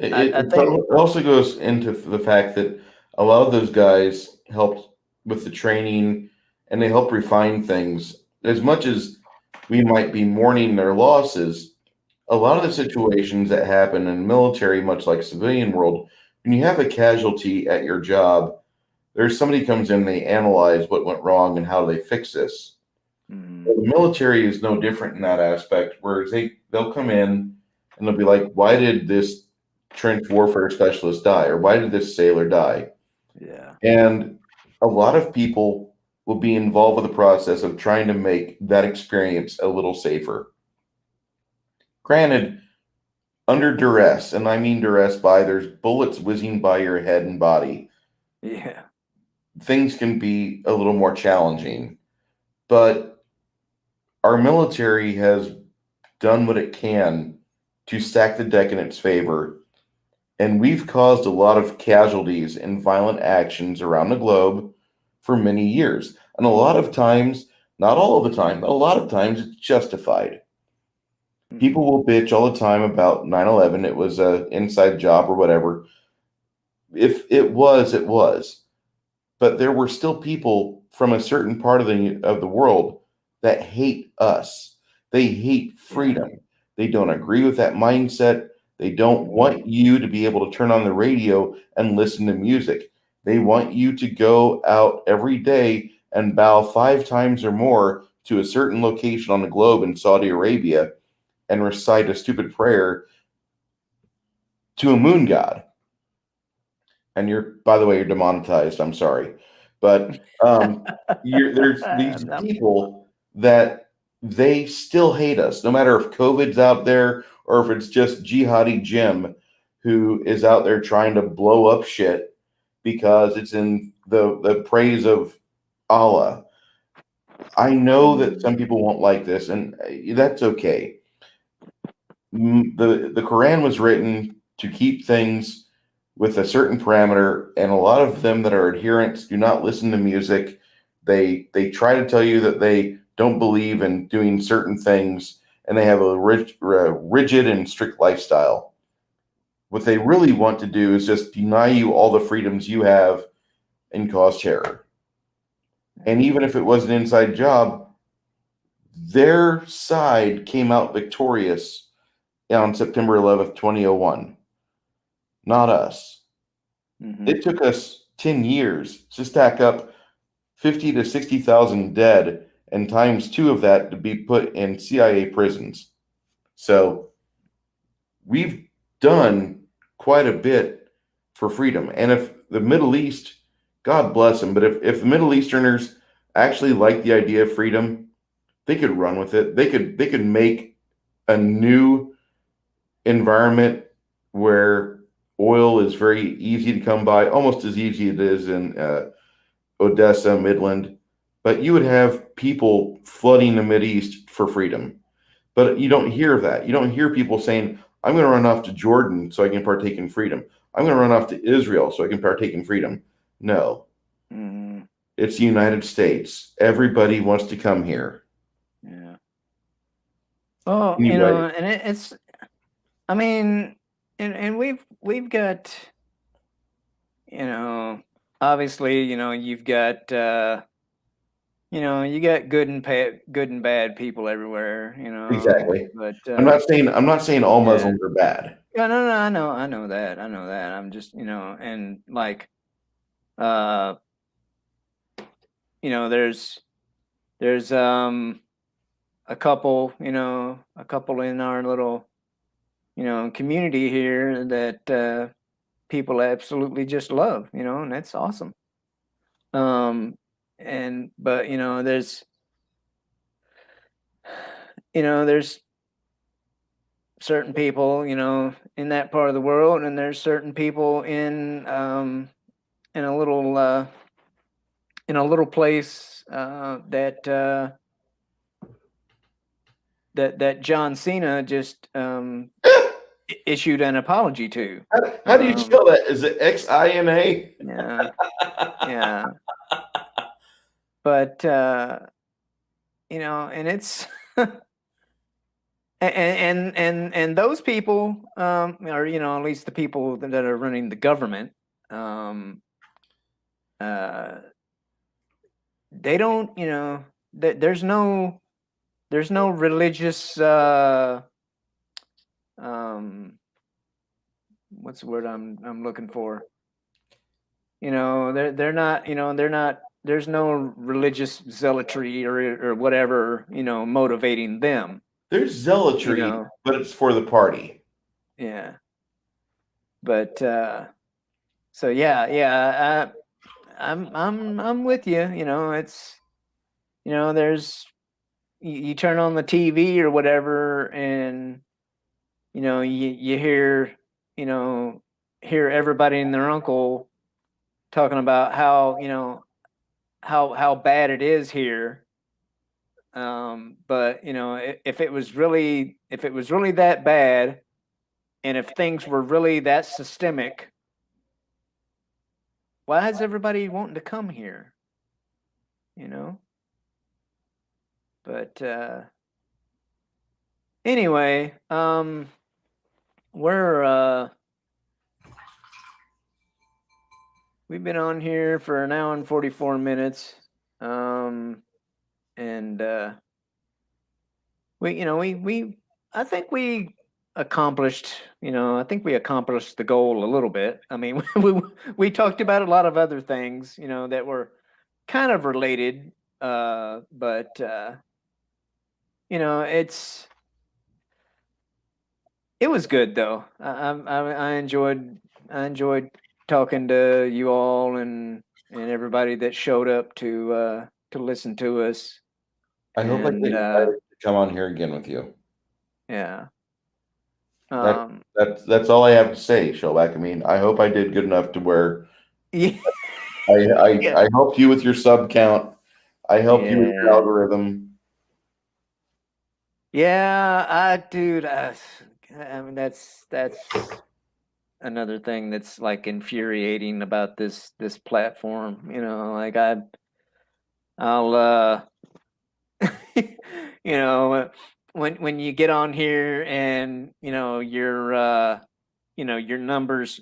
It also goes into the fact that a lot of those guys helped with the training and they help refine things. As much as we might be mourning their losses, a lot of the situations that happen in military, much like civilian world, when you have a casualty at your job, there's somebody comes in, they analyze what went wrong and how they fix this. Mm-hmm. The military is no different in that aspect, whereas they'll come in and they'll be like, why did this trench warfare specialist die? Or why did this sailor die? Yeah. And a lot of people will be involved with the process of trying to make that experience a little safer. Granted, under duress, and I mean duress by there's bullets whizzing by your head and body. Yeah. Things can be a little more challenging. But our military has done what it can to stack the deck in its favor. And we've caused a lot of casualties and violent actions around the globe for many years. And a lot of times, not all of the time, but a lot of times it's justified. People will bitch all the time about 9/11. It was an inside job or whatever. If it was, it was. But there were still people from a certain part of the world that hate us. They hate freedom. They don't agree with that mindset. They don't want you to be able to turn on the radio and listen to music. They want you to go out every day and bow 5 times or more to a certain location on the globe in Saudi Arabia and recite a stupid prayer to a moon god. And by the way, you're demonetized. I'm sorry. But there's these people that they still hate us, no matter if COVID's out there or if it's just jihadi Jim who is out there trying to blow up shit because it's in the praise of Allah. I know that some people won't like this, and that's okay. The Quran was written to keep things with a certain parameter, and a lot of them that are adherents do not listen to music. They try to tell you that they don't believe in doing certain things, and they have a rigid and strict lifestyle. What they really want to do is just deny you all the freedoms you have and cause terror. And even if it was an inside job, their side came out victorious on September 11th, 2001. Not us. It took us 10 years to stack up 50 to 60,000 dead and times 2 of that to be put in CIA prisons. So we've done quite a bit for freedom. And if the Middle East, God bless them, but if the Middle Easterners actually like the idea of freedom, they could run with it. They could make a new environment where oil is very easy to come by, almost as easy as it is in Odessa, Midland. But you would have people flooding the Mideast for freedom. But you don't hear that. You don't hear people saying, I'm going to run off to Jordan so I can partake in freedom. I'm going to run off to Israel so I can partake in freedom. No. It's the United States. Everybody wants to come here. Yeah. Oh, Anyway. and it's, I mean, and we've got, obviously, you've got, you got good and bad people everywhere, Exactly. But I'm not saying all Muslims are bad. Yeah, no, I know that. I'm just, and like, there's a couple in our little, community here that people absolutely just love, and that's awesome. But there's certain people, in that part of the world, and there's certain people in a little place that John Cena just issued an apology to. How do you spell that? Is it XINA? Yeah. But and it's and those people are, at least the people that are running the government, they don't, there's no religious what's the word I'm looking for? They're not, there's no religious zealotry or whatever, motivating them. There's zealotry, but it's for the party. Yeah. But so yeah, I'm with you. It's, there's, you turn on the TV or whatever, and you hear everybody and their uncle talking about how how bad it is here. But if it was really that bad, and if things were really that systemic, why is everybody wanting to come here? But Anyway, we've been on here for an hour and 44 minutes. And I think we accomplished, I think we accomplished the goal a little bit. I mean, we talked about a lot of other things, that were kind of related, but it was good though. I enjoyed talking to you all and everybody that showed up to listen to us. I hope I get invited to come on here again with you. Yeah. That's all I have to say, Shellback. I mean, I hope I did good enough to where Yeah. I helped you with your sub count. I helped you with your algorithm. Yeah, dude, I mean that's another thing that's like infuriating about this platform. Like I'll when you get on here and your numbers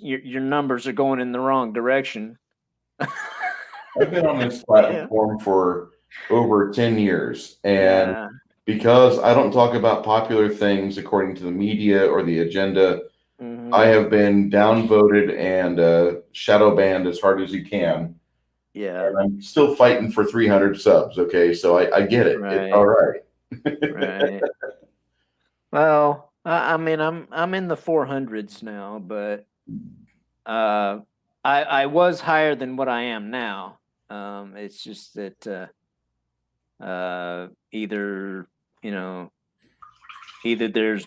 are going in the wrong direction. I've been on this platform for over 10 years, and because I don't talk about popular things according to the media or the agenda, I have been downvoted and shadow banned as hard as you can. Yeah. And I'm still fighting for 300 subs, okay? So I get it. Right. It's all right. Right. Well, I mean, I'm in the 400s now, but I was higher than what I am now. It's just that either there's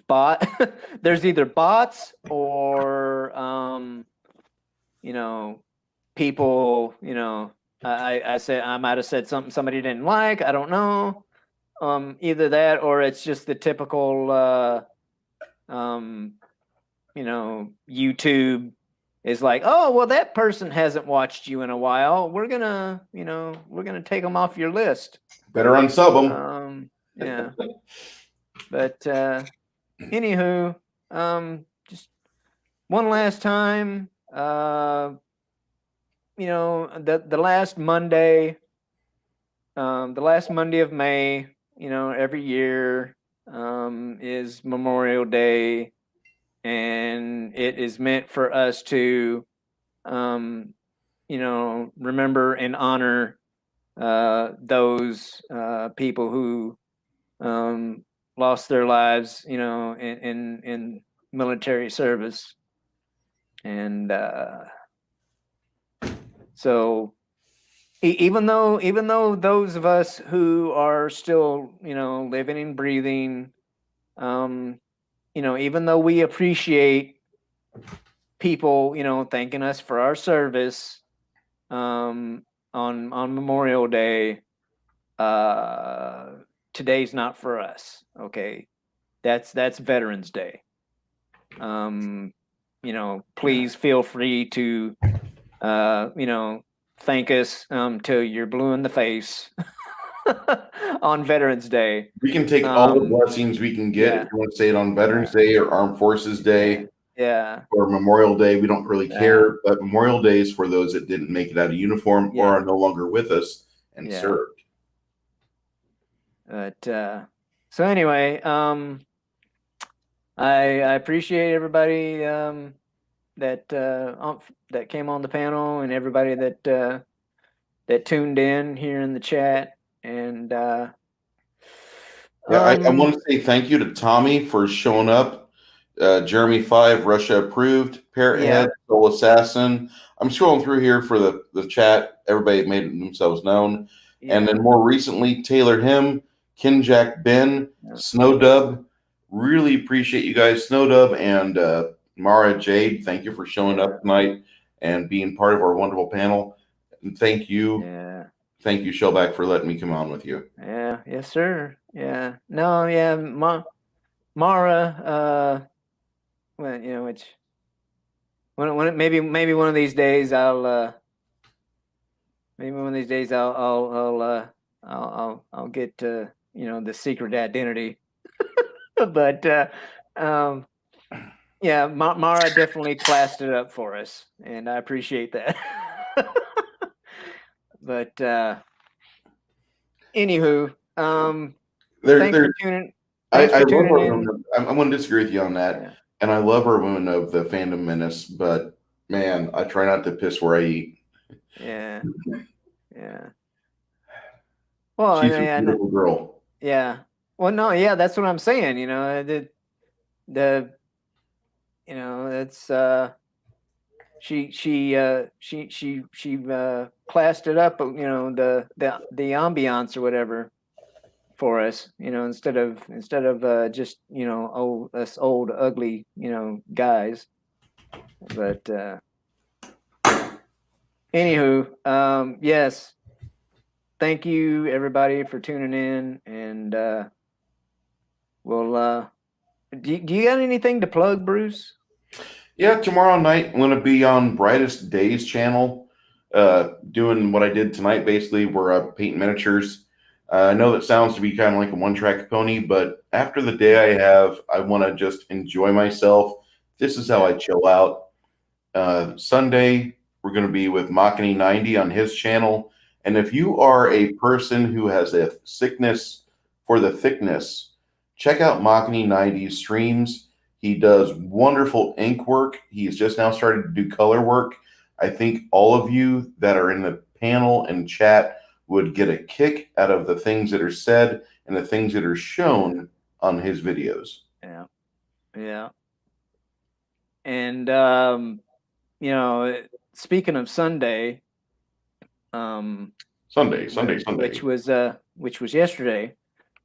there's either bots or people, I said I might have said something somebody didn't like. I don't know. Either that or it's just the typical YouTube is like, oh well, that person hasn't watched you in a while. We're gonna take them off your list. Better unsub them. Yeah. But anywho, just one last time, the last Monday, of May, every year is Memorial Day, and it is meant for us to remember and honor those people who lost their lives, in military service. And so even though those of us who are still, living and breathing, even though we appreciate people, thanking us for our service, on Memorial Day, today's not for us. Okay. That's Veterans Day. Please feel free to, thank us till you're blue in the face on Veterans Day. We can take all the blessings we can get. If you want to say it on Veterans Day or Armed Forces Day, or Memorial Day, we don't really care. But Memorial Day is for those that didn't make it out of uniform or are no longer with us and served. But so anyway, I appreciate everybody that came on the panel and everybody that tuned in here in the chat. And I want to say thank you to Tommy for showing up. Jeremy 5, Russia approved. Parrot Head, Soul Assassin. I'm scrolling through here for the chat. Everybody made themselves known. And then more recently, Taylor Him, Kinjack Ben, Snowdub. Really appreciate you guys, Snowdub and Mara Jade. Thank you for showing up tonight and being part of our wonderful panel. And thank you. Thank you, Shellback, for letting me come on with you. Yeah. Yes, sir. Yeah. No. Yeah. Mara. Well, which maybe one of these days I'll get the secret identity But yeah, Mara definitely classed it up for us, and I appreciate that. But anywho, thanks for tuning. Thanks I for love tuning our in. women. I'm going to disagree with you on that, Yeah. and I love our women of the fandom menace. But man, I try not to piss where I eat. Yeah. Well, She's a beautiful girl. Yeah. Well, no, yeah, that's what I'm saying. You know, it's she classed it up. You know, the ambiance or whatever for us. You know, instead of just us old ugly guys. But anywho, yes. Thank you everybody for tuning in, and we'll do you got anything to plug, Bruce? Yeah, tomorrow night I'm going to be on Brightest Days channel, doing what I did tonight. Basically, we're painting miniatures. I know that sounds to be kind of like a one-track pony, but after the day I have, I want to just enjoy myself. This is how I chill out. Sunday, we're going to be with Machiny 90 on his channel. And if you are a person who has a sickness for the thickness, check out Machiny 90's streams. He does wonderful ink work. He's just now started to do color work. I think all of you that are in the panel and chat would get a kick out of the things that are said and the things that are shown on his videos. Yeah. And speaking of Sunday, Sunday, which was yesterday,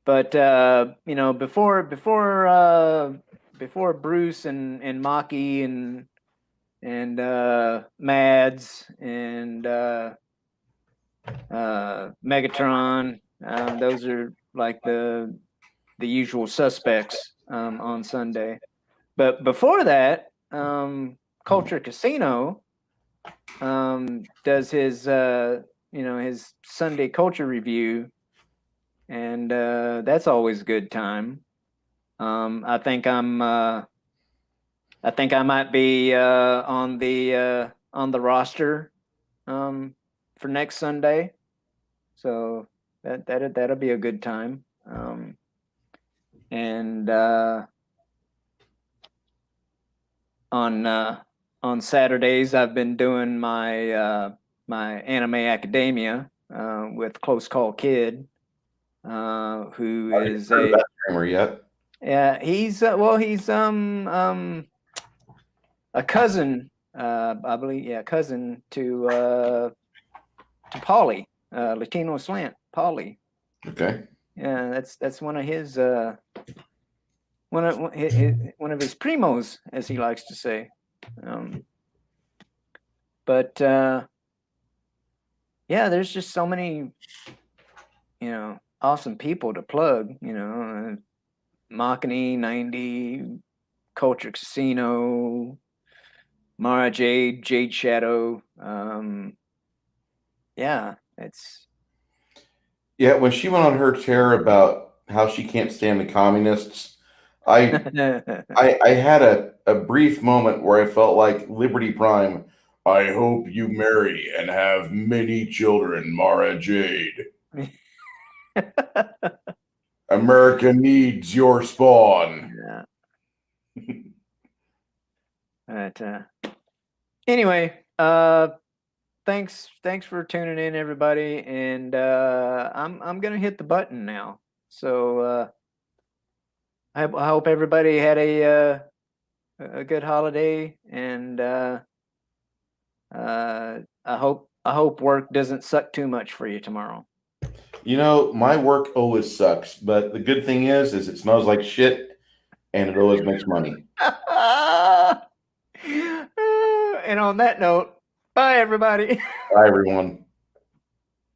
but before Bruce and Maki and Mads and Megatron, those are like the usual suspects on Sunday. But before that, Culture Casino does his his Sunday culture review, and that's always a good time. I think I might be on the roster for next Sunday, so that'll be a good time. And on Saturdays, I've been doing my my anime academia with Close Call Kid, who is a streamer yet. Yeah, he's he's a cousin, I believe. Yeah, cousin to Polly, Latino Slant, Polly. Okay. Yeah, that's one of his one of his primos, as he likes to say. But yeah, there's just so many, awesome people to plug. Machiny 90, Culture Casino, Mara Jade Shadow. Yeah, when she went on her tear about how she can't stand the communists, I had a brief moment where I felt like Liberty Prime. I hope you marry and have many children, Mara Jade. America needs your spawn. Yeah. But anyway, thanks for tuning in, everybody, and I'm gonna hit the button now. So I hope everybody had a good holiday, and I hope work doesn't suck too much for you tomorrow. My work always sucks, but the good thing is it smells like shit, and it always makes money. And on that note, bye, everybody. Bye, everyone.